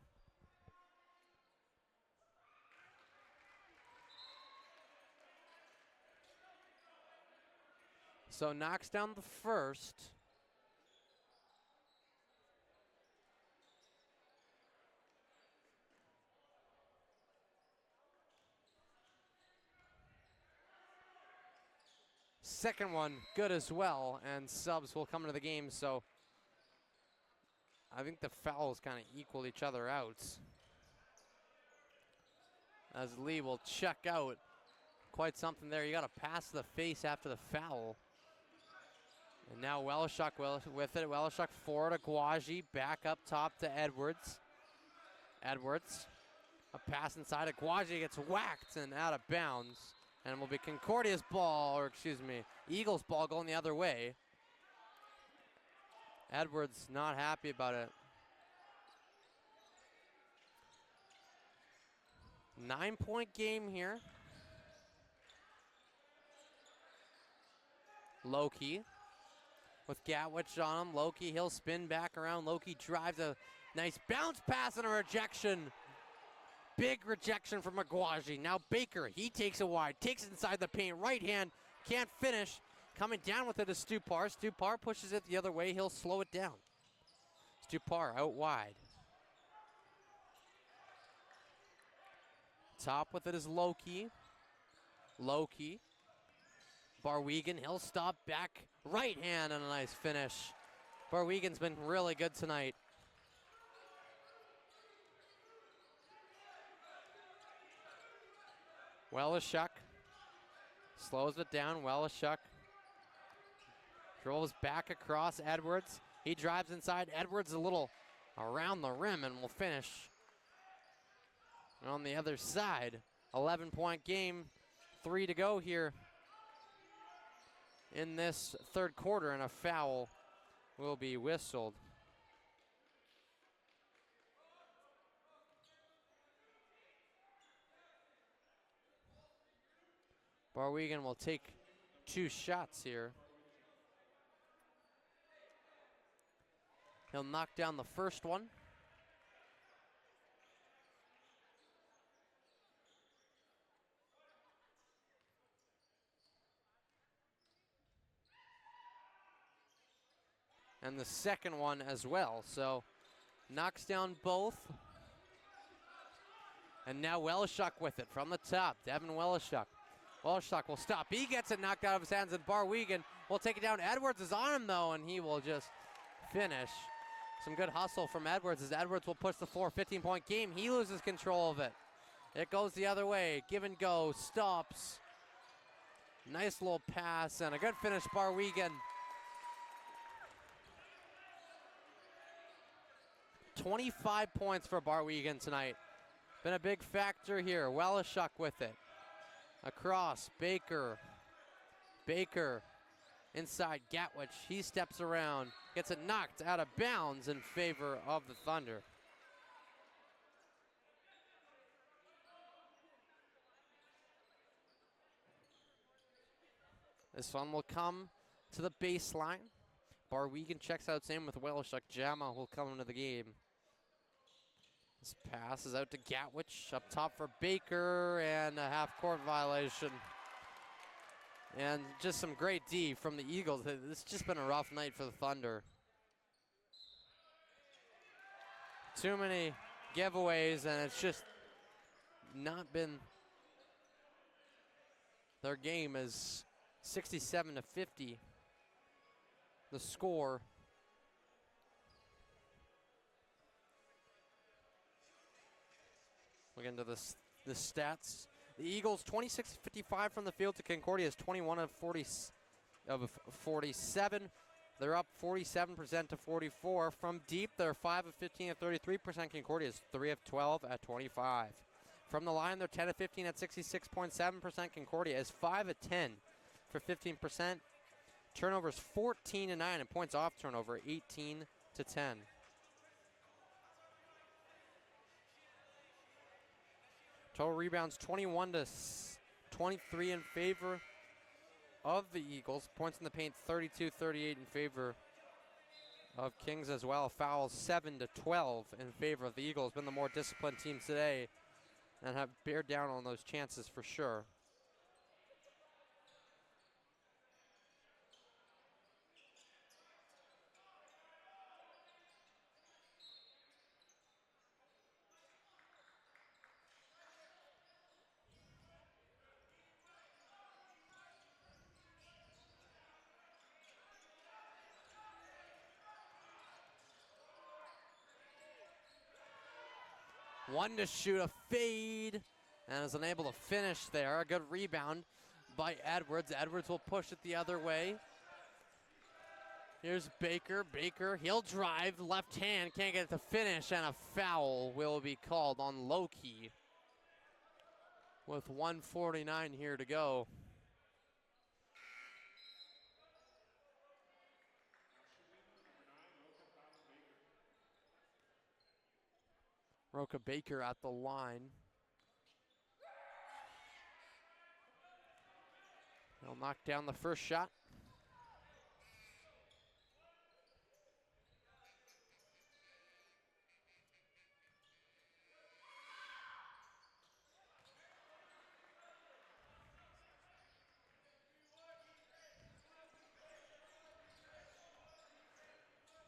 So knocks down the first. Second one, good as well, and subs will come into the game, so I think the fouls kind of equal each other out. As Lee will check out. Quite something there. You got to pass the face after the foul. And now Welishuk with it. Welishuk forward to Aguaji, back up top to Edwards. Edwards, a pass inside. Aguaji gets whacked and out of bounds. And it will be Concordia's ball, or excuse me, Eagles ball going the other way. Edwards not happy about it. 9-point game here. Loki with Gatwich on him. Loki, he'll spin back around. Loki drives a nice bounce pass and a rejection. Big rejection from Aguaji. Now Baker, he takes it wide, takes it inside the paint. Right hand, can't finish. Coming down with it is Stupar. Stupar pushes it the other way. He'll slow it down. Stupar out wide. Top with it is Loki. Loki. Barwegan, he'll stop back. Right hand and a nice finish. Barwegan's been really good tonight. Welishuk slows it down. Welishuk dribbles back across Edwards. He drives inside. Edwards a little around the rim and will finish on the other side. 11-point game, 3 to go here in this third quarter, and a foul will be whistled. Barwegan will take 2 shots here. He'll knock down the first one. And the second one as well. So knocks down both. And now Welishuk with it from the top. Devin Welishuk. Welishuk will stop. He gets it knocked out of his hands, and Barwegan will take it down. Edwards is on him, though, and he will just finish. Some good hustle from Edwards as Edwards will push the floor. 15-point game. He loses control of it. It goes the other way. Give and go. Stops. Nice little pass and a good finish, Barwegan. 25 points for Barwegan tonight. Been a big factor here. Welishuk with it. Across, Baker. Baker inside Gatwich. He steps around, gets it knocked out of bounds in favor of the Thunder. This one will come to the baseline. Barwegan checks out same with Welishuk. Jama will come into the game. This pass is out to Gatwich, up top for Baker, and a half-court violation. And just some great D from the Eagles. It's just been a rough night for the Thunder. Too many giveaways, and it's just not been their game. Is 67-50, the score. We'll get into the stats. The Eagles 26-55 from the field to Concordia's 21 of 47. They're up 47% to 44. From deep, they're 5 of 15 at 33%. Concordia's 3 of 12 at 25. From the line, they're 10 of 15 at 66.7%. Concordia is 5 of 10 for 15%. Turnovers 14-9, and points off turnover 18-10. Total rebounds 21-23 in favor of the Eagles. Points in the paint 32-38 in favor of Kings as well. Fouls 7-12 in favor of the Eagles. Been the more disciplined team today and have bared down on those chances for sure. One to shoot a fade, and is unable to finish there. A good rebound by Edwards. Edwards will push it the other way. Here's Baker. Baker, he'll drive, left hand, can't get it to finish, and a foul will be called on Loki with 1:49 here to go. Roka Baker at the line. He'll knock down the first shot.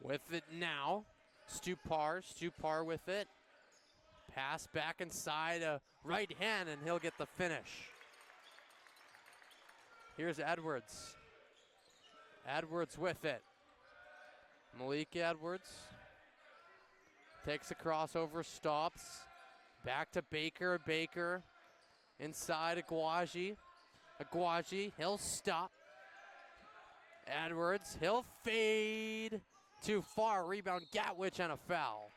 With it now, Stupar with it. Pass back inside, a right hand, and he'll get the finish. Here's Edwards. Edwards with it. Malik Edwards takes a crossover, stops. Back to Baker. Baker inside Aguaji. Aguaji, he'll stop. Edwards, he'll fade. Too far, rebound Gatwich, and a foul.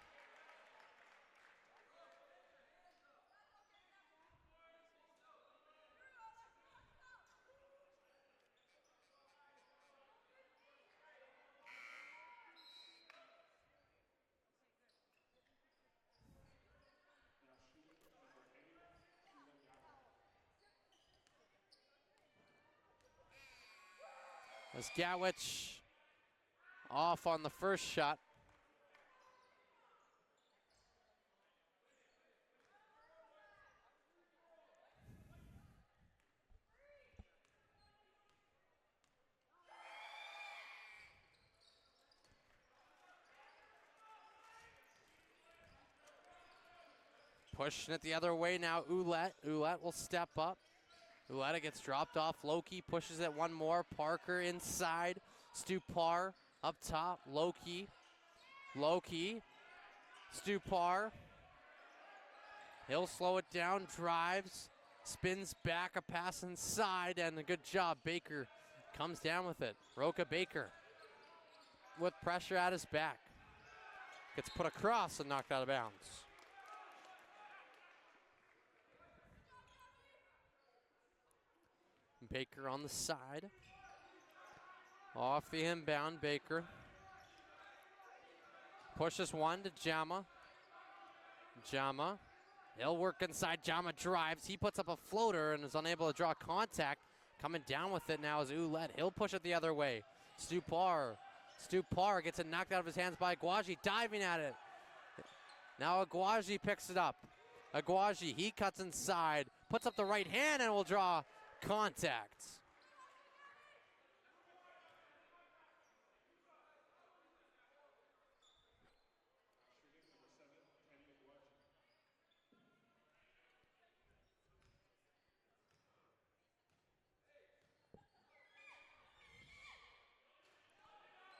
As Gatwich off on the first shot. Pushing it the other way now, Ouellette. Ouellette will step up. Ouellette gets dropped off. Loki pushes it one more. Parker inside. Stupar up top. Loki. Stupar. He'll slow it down. Drives. Spins back. A pass inside. And a good job. Baker comes down with it. Roca Baker with pressure at his back. Gets put across and knocked out of bounds. Baker on the side. Off the inbound, Baker. Pushes one to Jama. Jama. He'll work inside. Jama drives. He puts up a floater and is unable to draw contact. Coming down with it now is Ouellette. He'll push it the other way. Stupar gets it knocked out of his hands by Aguaji, diving at it. Now Aguaji picks it up. Aguaji, he cuts inside, puts up the right hand and will draw contact.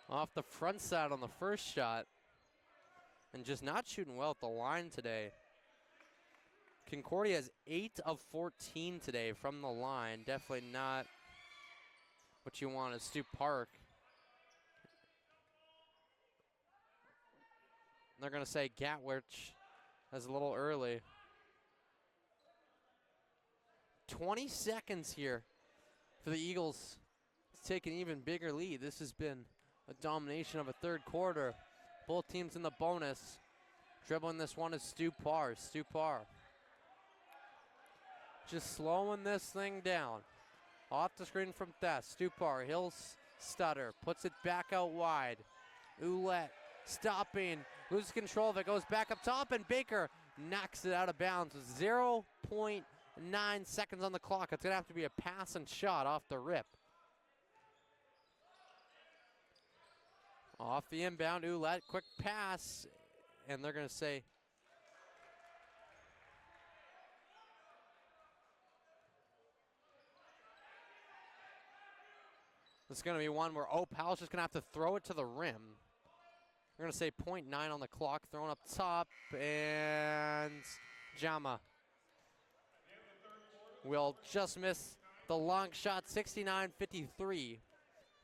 Off the front side on the first shot. And just not shooting well at the line today. Concordia has 8 of 14 today from the line. Definitely not what you want at Stu Park. They're going to say Gatwich as a little early. 20 seconds here for the Eagles to take an even bigger lead. This has been a domination of a third quarter. Both teams in the bonus. Dribbling this one is Stupar. Stupar just slowing this thing down. Off the screen from Thess. Stupar, he'll stutter. Puts it back out wide. Ouellette stopping. Loses control of it. Goes back up top and Baker knocks it out of bounds with 0.9 seconds on the clock. It's going to have to be a pass and shot off the rip. Off the inbound, Ouellette, quick pass, and they're going to say this is going to be one where Powell's just going to have to throw it to the rim. We're going to say 0.9 on the clock, thrown up top, and Jama will just miss the long shot, 69-53,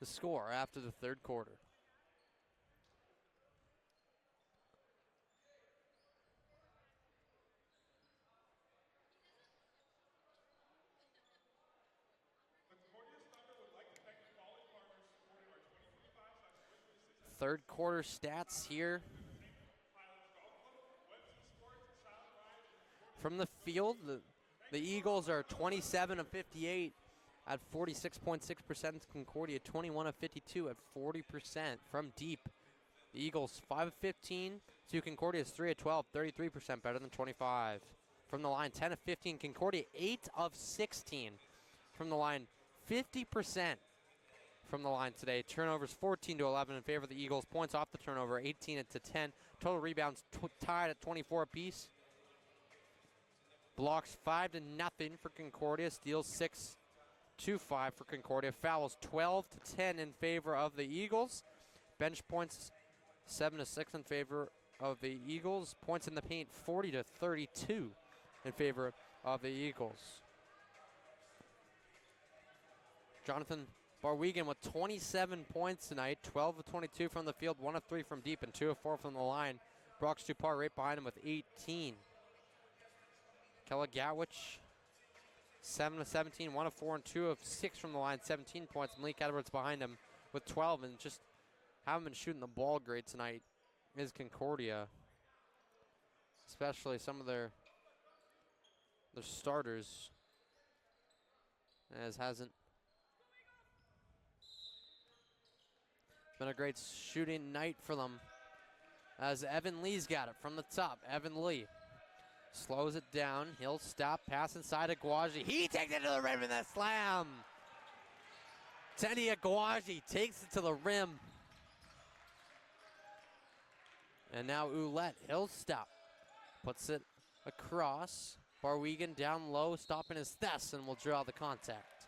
the score after the third quarter. Third quarter stats here. From the field, the Eagles are 27 of 58 at 46.6%. Concordia 21 of 52 at 40% from deep. The Eagles 5 of 15 to Concordia's 3 of 12, 33% better than 25. From the line, 10 of 15. Concordia 8 of 16 from the line, 50%. From the line today. Turnovers 14-11 in favor of the Eagles. Points off the turnover 18-10. Total rebounds tied at 24 apiece. Blocks 5-0 for Concordia. Steals 6-5 for Concordia. Fouls 12-10 in favor of the Eagles. Bench points 7-6 in favor of the Eagles. Points in the paint 40-32 in favor of the Eagles. Jonathan Barwegan with 27 points tonight, 12 of 22 from the field, 1 of 3 from deep, and 2 of 4 from the line. Brock Stupar right behind him with 18. Kella Gatwich, 7 of 17, 1 of 4, and 2 of 6 from the line, 17 points. Malik Edwards behind him with 12, and just haven't been shooting the ball great tonight is Concordia. Especially some of their starters, as hasn't been a great shooting night for them, as Evan Lee's got it from the top. Evan Lee slows it down. He'll stop, pass inside Aguaji. He takes it to the rim in the slam. Teddy Aguaji takes it to the rim. And now Ouellette, he'll stop. Puts it across. Barwegan down low, stopping his Thess, and will draw the contact.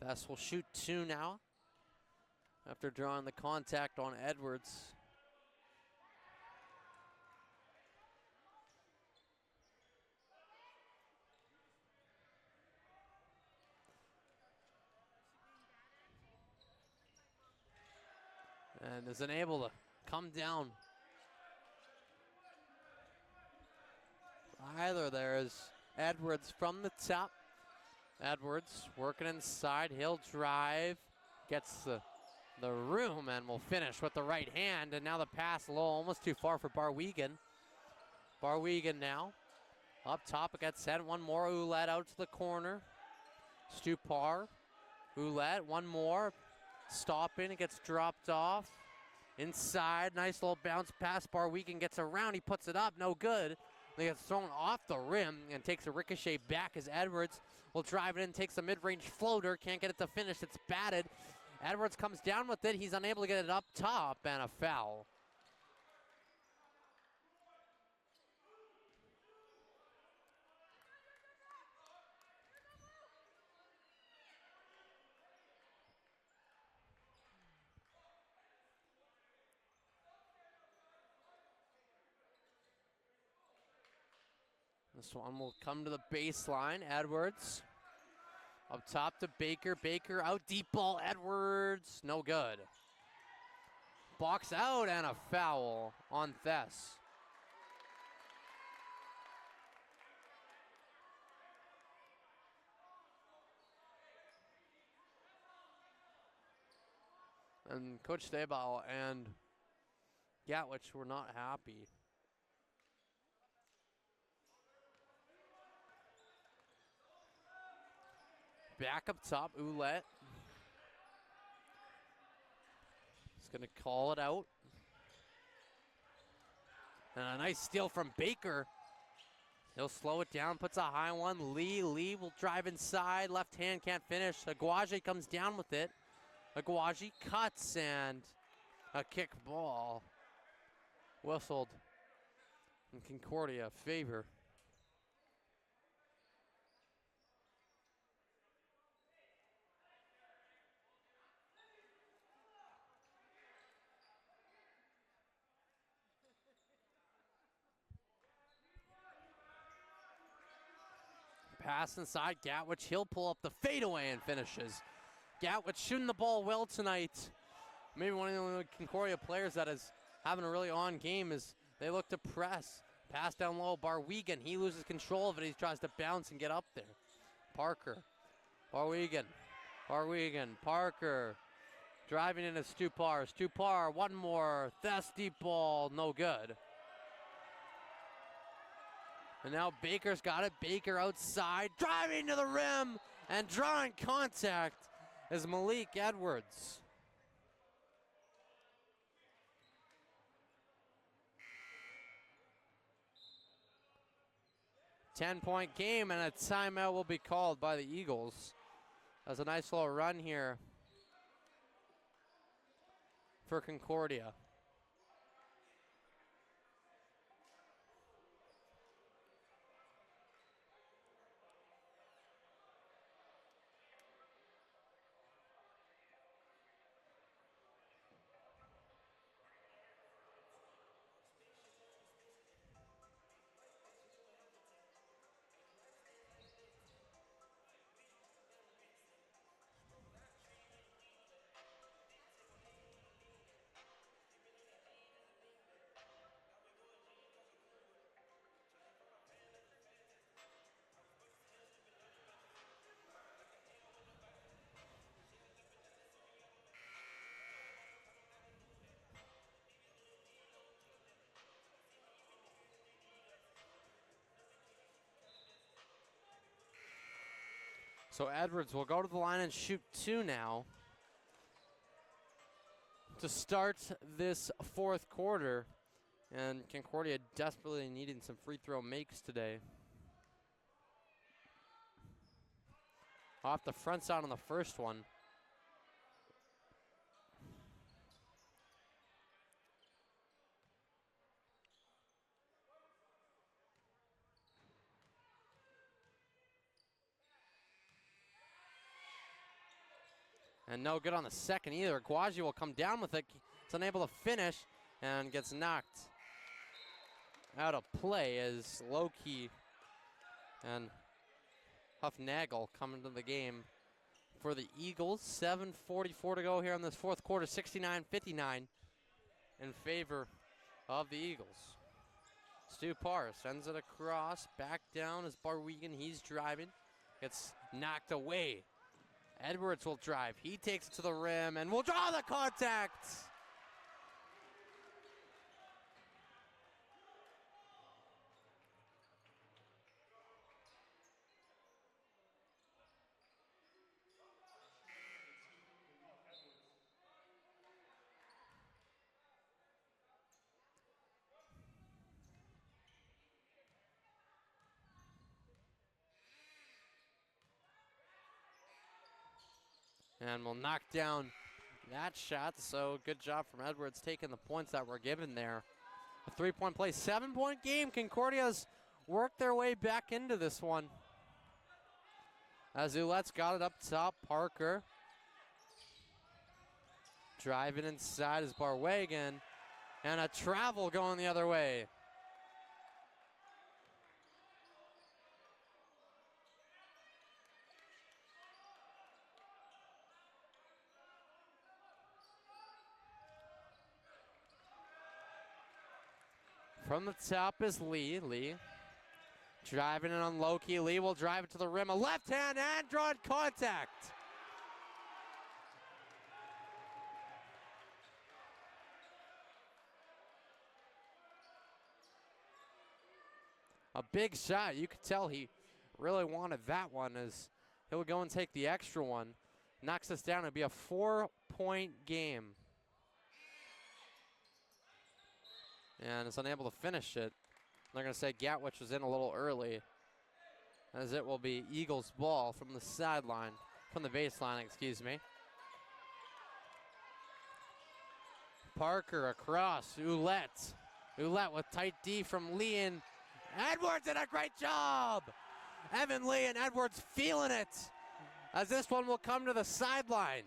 Thess will shoot 2 now after drawing the contact on Edwards. And isn't able to come down either. There is Edwards from the top. Edwards working inside. He'll drive, gets the room, and will finish with the right hand. And now the pass low, almost too far for Barwegan. Barwegan now up top. It gets sent. One more. Ouellette out to the corner. Stupar. Ouellette. One more. Stopping. It gets dropped off. Inside. Nice little bounce pass. Barwegan gets around. He puts it up. No good. He gets thrown off the rim and takes a ricochet back as Edwards will drive it in. Takes a mid-range floater. Can't get it to finish. It's batted. Edwards comes down with it. He's unable to get it up top, and a foul. This one will come to the baseline. Edwards up top to Baker. Baker out deep ball. Edwards, no good. Box out and a foul on Thess. And Coach Dayball and Gatwich were not happy. Back up top, Ouellette. He's going to call it out. And a nice steal from Baker. He'll slow it down, puts a high one. Lee will drive inside. Left hand can't finish. Aguaje comes down with it. Aguaje cuts and a kick ball. Whistled in Concordia favor. Pass inside, Gatwich, he'll pull up the fadeaway and finishes. Gatwich shooting the ball well tonight. Maybe one of the only Concordia players that is having a really on game is they look to press. Pass down low, Barwegan, he loses control of it. He tries to bounce and get up there. Parker, Barwegan, Parker. Driving into Stupar. Stupar, one more. Thess deep ball, no good. And now Baker's got it. Baker outside, driving to the rim and drawing contact is Malik Edwards. Ten-point game, and a timeout will be called by the Eagles. That's a nice little run here for Concordia. So Edwards will go to the line and shoot 2 now to start this fourth quarter. And Concordia desperately needing some free throw makes today. Off the front side on the first one. And no good on the second either. Guaji will come down with it. He's unable to finish and gets knocked out of play as Loki and Huffnagel come into the game for the Eagles. 7:44 to go here in this fourth quarter, 69-59 in favor of the Eagles. Stu Parr sends it across, back down as Barwegan, he's driving, gets knocked away. Edwards will drive, he takes it to the rim and will draw the contact. And will knock down that shot, so good job from Edwards taking the points that were given there. A 3-point play, 7-point game. Concordia's worked their way back into this one. As Ouellette's got it up top, Parker. Driving inside is Barwegan, and a travel going the other way. From the top is Lee. Lee driving it on Loki. Lee will drive it to the rim. A left hand and drawn contact. A big shot. You could tell he really wanted that one as he'll go and take the extra one. Knocks us down. It'll be a 4-point game. And is unable to finish it. They're going to say Gatwich was in a little early, as it will be Eagles ball from the sideline, from the baseline, excuse me. Parker across, Ouellette. Ouellette with tight D from Lee, and Edwards did a great job. Evan Lee and Edwards feeling it, as this one will come to the sideline.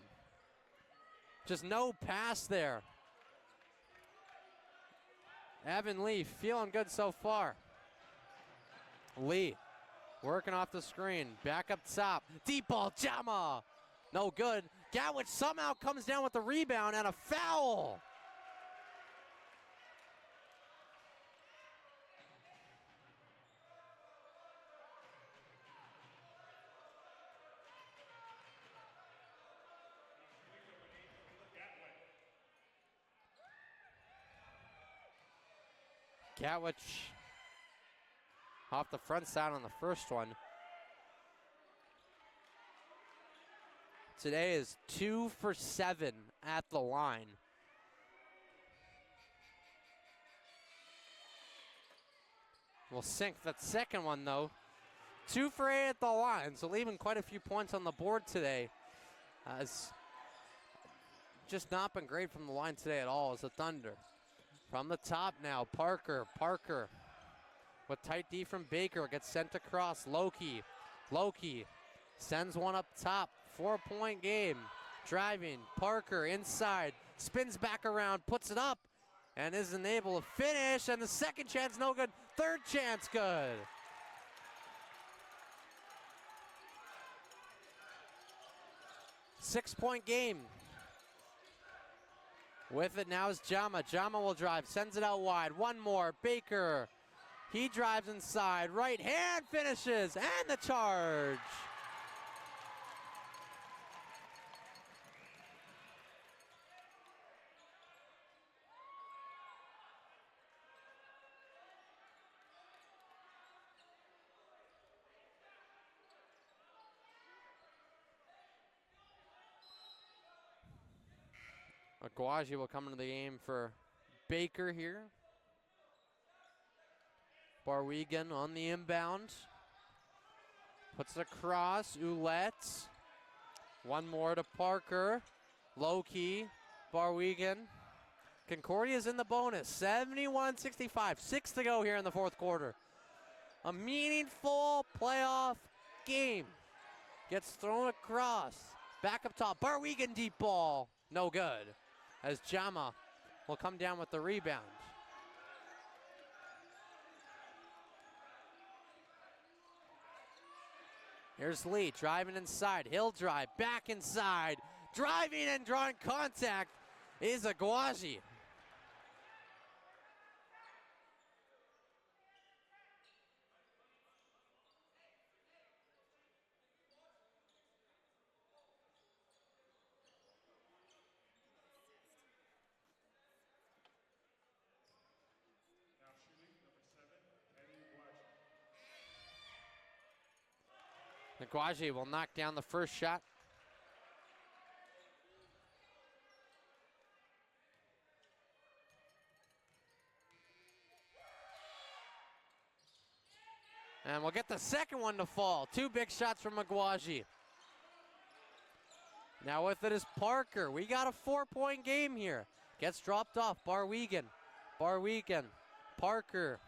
Just no pass there. Evan Lee feeling good so far. Lee working off the screen, back up top, deep ball, Jama, no good. Gatwich somehow comes down with the rebound and a foul. Gatwich off the front side on the first one. Today is 2 for 7 at the line. We'll sink that second one though. 2 for 8 at the line, so leaving quite a few points on the board today. It's just not been great from the line today at all as the Thunder. From the top now, Parker with tight D from Baker, gets sent across, Loki sends one up top, 4-point game, driving, Parker inside, spins back around, puts it up, and isn't able to finish, and the second chance no good, third chance good. Six-point game. With it now is Jama. Jama will drive, sends it out wide. One more, Baker. He drives inside, right hand finishes, and the charge. Aguaji will come into the game for Baker here. Barwegan on the inbound. Puts it across. Ouellette. One more to Parker. Low key. Barwegan. Concordia's in the bonus. 71-65. 6 to go here in the fourth quarter. A meaningful playoff game. Gets thrown across. Back up top. Barwegan deep ball. No good. As Jama will come down with the rebound. Here's Lee driving inside. He'll drive back inside. Driving and drawing contact is Aguaji. Aguaji will knock down the first shot. And we'll get the second one to fall. 2 big shots from Aguaji. Now with it is Parker. We got a 4-point game here. Gets dropped off. Barwegan. Parker.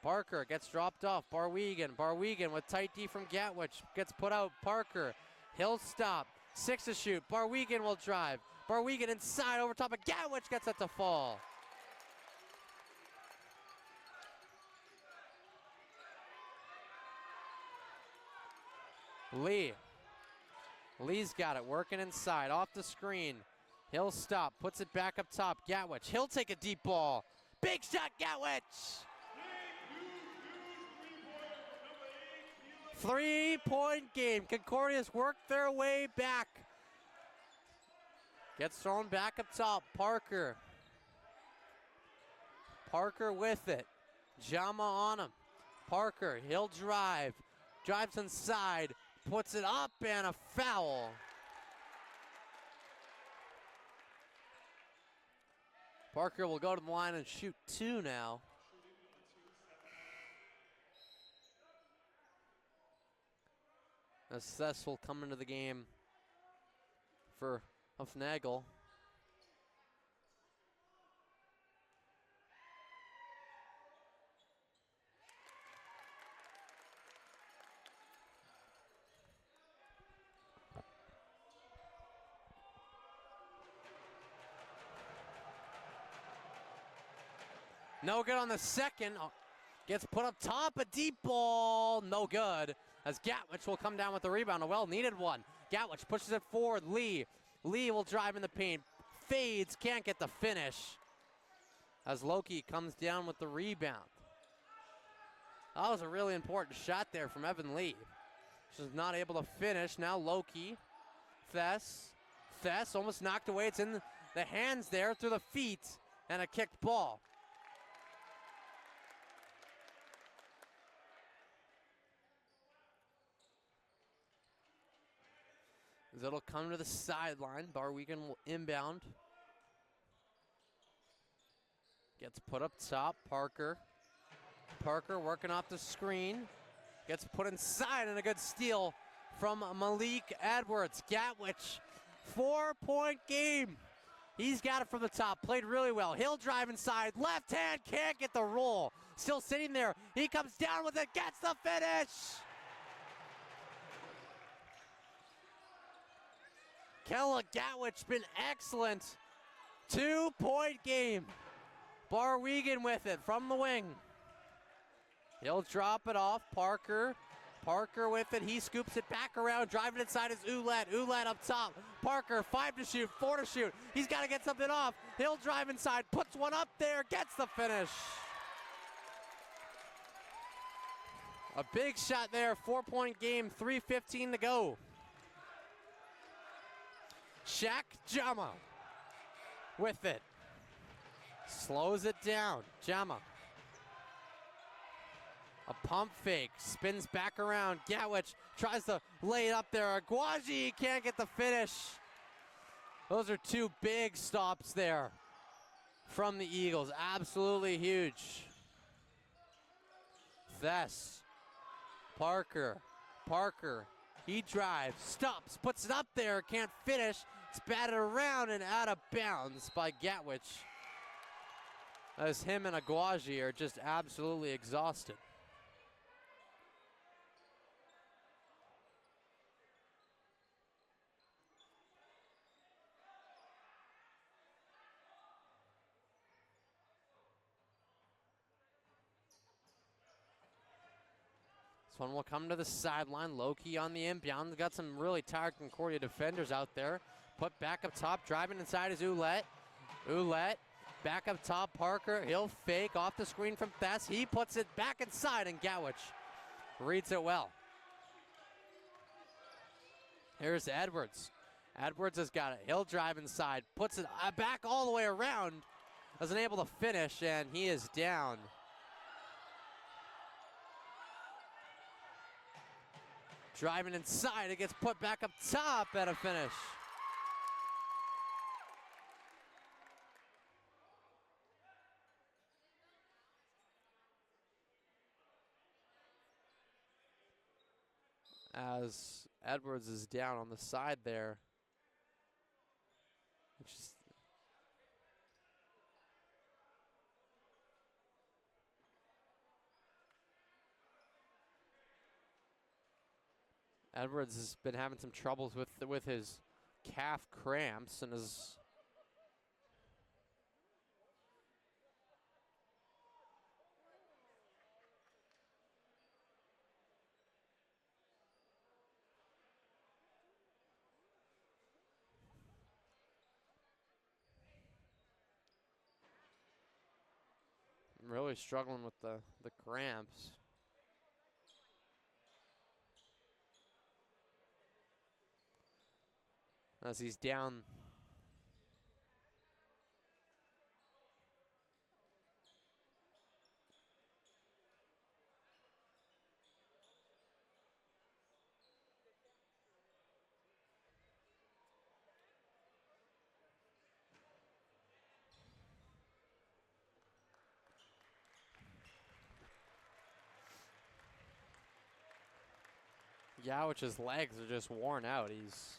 Parker gets dropped off. Barwegan with tight D from Gatwich. Gets put out. Parker. He'll stop. 6 to shoot. Barwegan will drive. Barwegan inside over top of Gatwich. Gets it to fall. Lee's got it. Working inside. Off the screen. He'll stop. Puts it back up top. Gatwich. He'll take a deep ball. Big shot, Gatwich. 3-point game. Concordia's worked their way back. Gets thrown back up top. Parker with it. Jama on him. Parker, he'll drive. Drives inside. Puts it up and a foul. Parker will go to the line and shoot 2 now. As Thess will come into the game for Hufnagel. No good on the second. Gets put up top, a deep ball, no good. As Gatwich will come down with the rebound, a well-needed one. Gatwich pushes it forward, Lee will drive in the paint, fades, can't get the finish. As Loki comes down with the rebound. That was a really important shot there from Evan Lee. She's not able to finish, now Loki. Thess almost knocked away, it's in the hands there through the feet, and a kicked ball. It'll come to the sideline. Barwegan will inbound. Gets put up top. Parker working off the screen. Gets put inside and a good steal from Malik Edwards. Gatwich, 4-point game. He's got it from the top. Played really well. He'll drive inside. Left hand, can't get the roll. Still sitting there. He comes down with it. Gets the finish. Kella Gatwich been excellent. 2-point game. Barwegan with it from the wing. He'll drop it off. Parker with it. He scoops it back around. Driving inside is Ouellette. Ouellette up top. Parker, 5 to shoot, 4 to shoot. He's got to get something off. He'll drive inside. Puts one up there. Gets the finish. A big shot there. 4-point game. 3:15 to go. Shaq Jama with it. Slows it down. Jama. A pump fake. Spins back around. Gatwich tries to lay it up there. Aguaji can't get the finish. Those are 2 big stops there from the Eagles. Absolutely huge. Thess Parker. He drives, stops, puts it up there, can't finish. It's batted around and out of bounds by Gatwich. As him and Aguaji are just absolutely exhausted. This one will come to the sideline. Loki on the inbound. Got some really tired Concordia defenders out there. Put back up top. Driving inside is Ouellette. Ouellette back up top. Parker. He'll fake off the screen from Thess. He puts it back inside, and Gatwich reads it well. Here's Edwards. Edwards has got it. He'll drive inside. Puts it back all the way around. Wasn't able to finish, and he is down. Driving inside, it gets put back up top at a finish. As Edwards is down on the side there. Edwards has been having some troubles with his calf cramps and is really struggling with the cramps. As he's down. Gowich's legs are just worn out. He's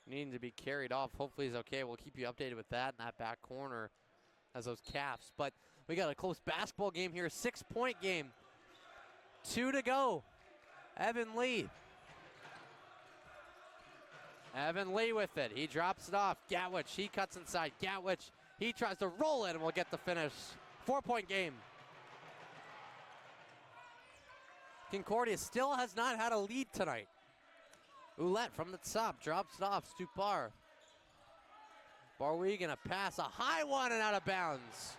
needing to be carried off. Hopefully he's okay. We'll keep you updated with that in that back corner as those calves. But we got a close basketball game here, 6-point game. 2 to go. Evan Lee. Evan Lee with it. He drops it off. Gatwich, he cuts inside. Gatwich, he tries to roll it and will get the finish. 4-point game. Concordia still has not had a lead tonight. Ouellette from the top, drops it off. Stupar. Barwigan a pass, a high one and out of bounds.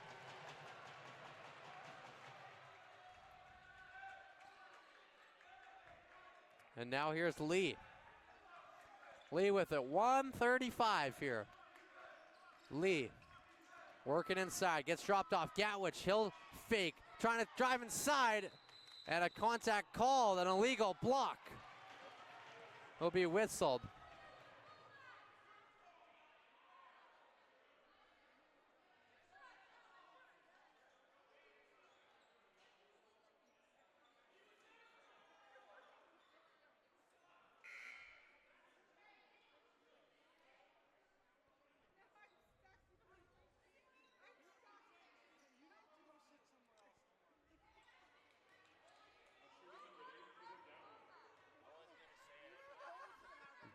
And now here's Lee. Lee with it, 1:35 here. Lee working inside, gets dropped off. Gatwich, he'll fake, trying to drive inside, and a contact called, an illegal block will be whistled.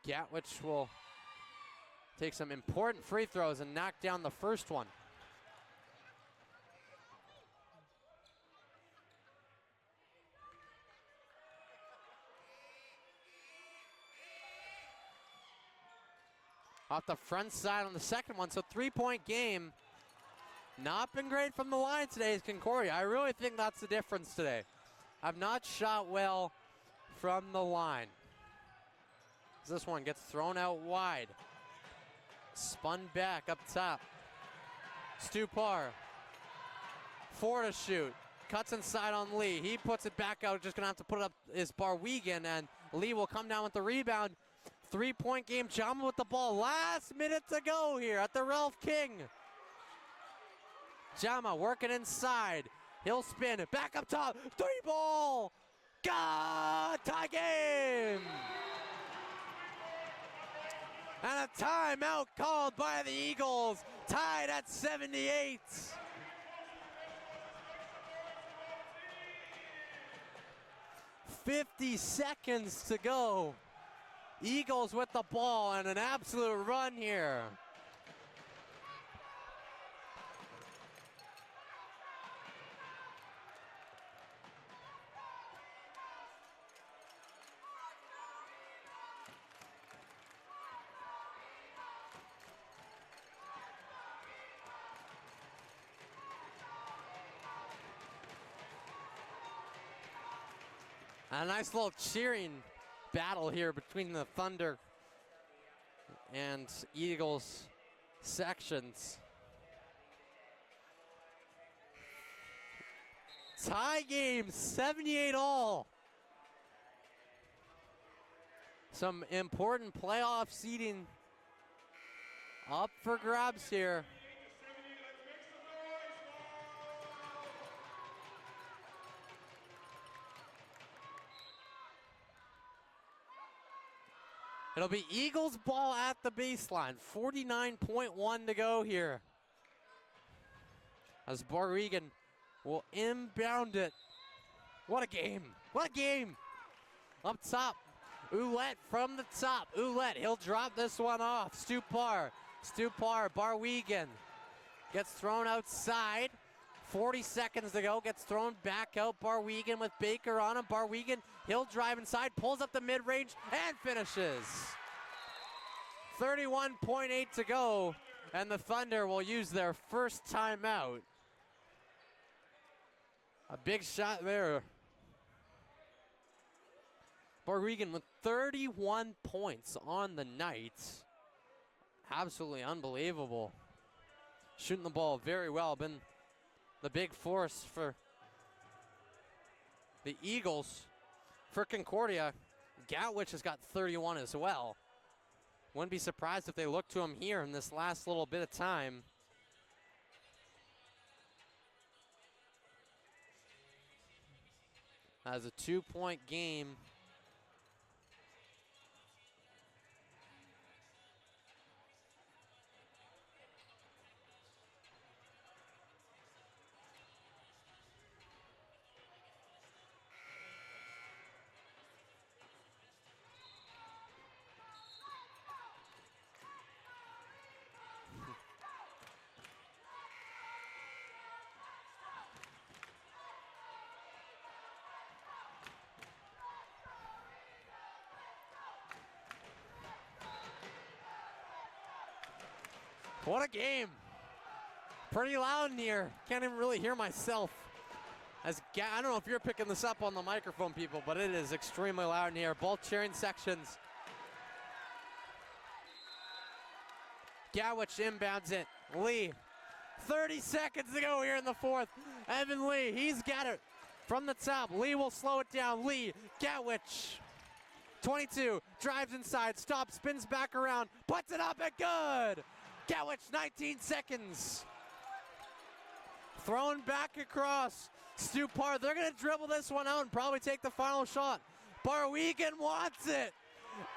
Gatwich will take some important free throws and knock down the first one. Off the front side on the second one, so 3-point game. Not been great from the line today is Concordia. I really think that's the difference today. I've not shot well from the line. This one gets thrown out wide. Spun back up top. Stupar. 4 to shoot. cuts inside on Lee. He puts it back out, just gonna have to put it up is Barwegan, and Lee will come down with the rebound. 3-point game, Jama with the ball. Last minute to go here at the Ralph King. Jama working inside. He'll spin it back up top. 3-ball. God, tie game. And a timeout called by the Eagles. Tied at 78. "50 seconds to go. Eagles with the ball and an absolute run here. A nice little cheering battle here between the Thunder and Eagles sections. Tie game, 78 all. Some important playoff seeding up for grabs here. It'll be Eagles ball at the baseline. 49.1 to go here. As Barwegan will inbound it. What a game. What a game. Up top. Ouellette from the top. Ouellette, he'll drop this one off. Stupar, Barwegan gets thrown outside. 40 seconds to go, gets thrown back out. Barwegan with Baker on him. Barwegan, he'll drive inside, pulls up the mid-range, and finishes. 31.8 to go, and the Thunder will use their first timeout. A big shot there. Barwegan with 31 points on the night. Absolutely unbelievable. Shooting the ball very well. Been the big force for the Eagles. For Concordia, Gatwich has got 31 as well. Wouldn't be surprised if they look to him here in this last little bit of time. As a 2-point game. What a game. Pretty loud in here. Can't even really hear myself. I don't know if you're picking this up on the microphone, people, but it is extremely loud in here. Both cheering sections. Gatwich inbounds it. Lee. 30 seconds to go here in the fourth. Evan Lee, he's got it from the top. Lee will slow it down. Lee, Gatwich. 22, drives inside, stops, spins back around, puts it up and good. Gatwich, 19 seconds. Thrown back across. Stupar, they're going to dribble this one out and probably take the final shot. Barwegan wants it.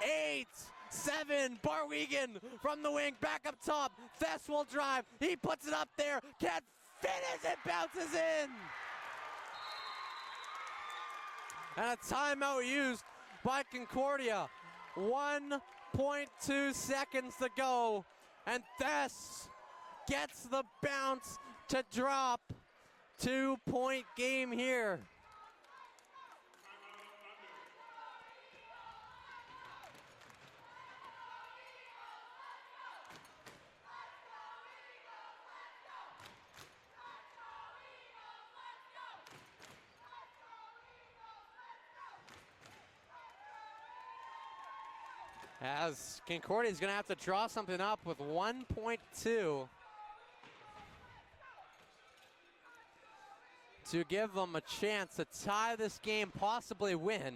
8, 7, Barwegan from the wing, back up top. Thess will drive. He puts it up there. Can't finish it, bounces in. And a timeout used by Concordia. 1.2 seconds to go. And Thess gets the bounce to drop. 2-point game here. As Concordia is going to have to draw something up with 1.2. to give them a chance to tie this game, possibly win.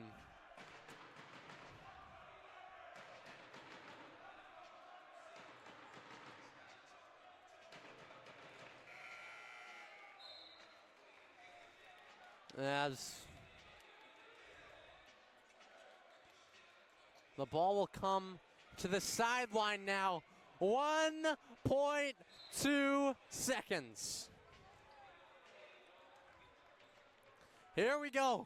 As the ball will come to the sideline now. 1.2 seconds. Here we go.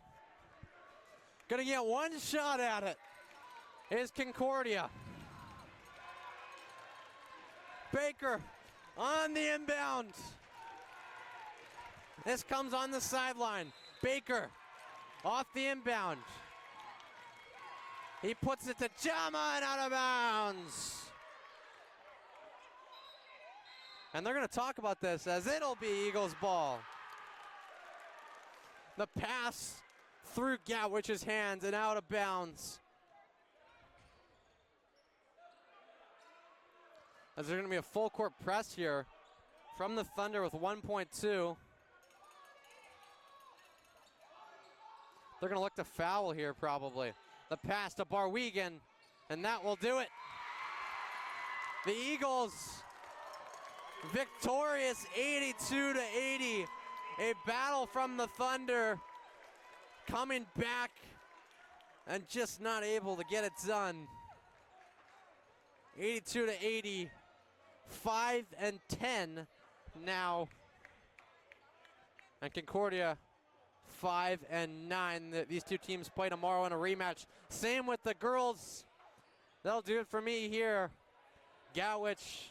Gonna get one shot at it. Is Concordia. Baker on the inbound. This comes on the sideline. Baker off the inbound. He puts it to Jama and out of bounds. And they're going to talk about this as it'll be Eagles ball. The pass through Gatwich's hands and out of bounds. As there's going to be a full court press here from the Thunder with 1.2. They're going to look to foul here probably. The pass to Barwegan, and that will do it. The Eagles victorious 82-80. A battle from the Thunder coming back and just not able to get it done. 82-80, 5-10 now. And Concordia 5-9. These two teams play tomorrow in a rematch. Same with the girls. That'll do it for me here. Gatwich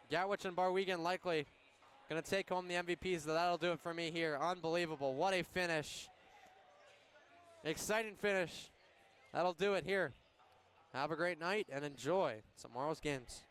and Barwegan likely going to take home the MVPs. So that'll do it for me here. Unbelievable. What a finish. Exciting finish. That'll do it here. Have a great night and enjoy tomorrow's games.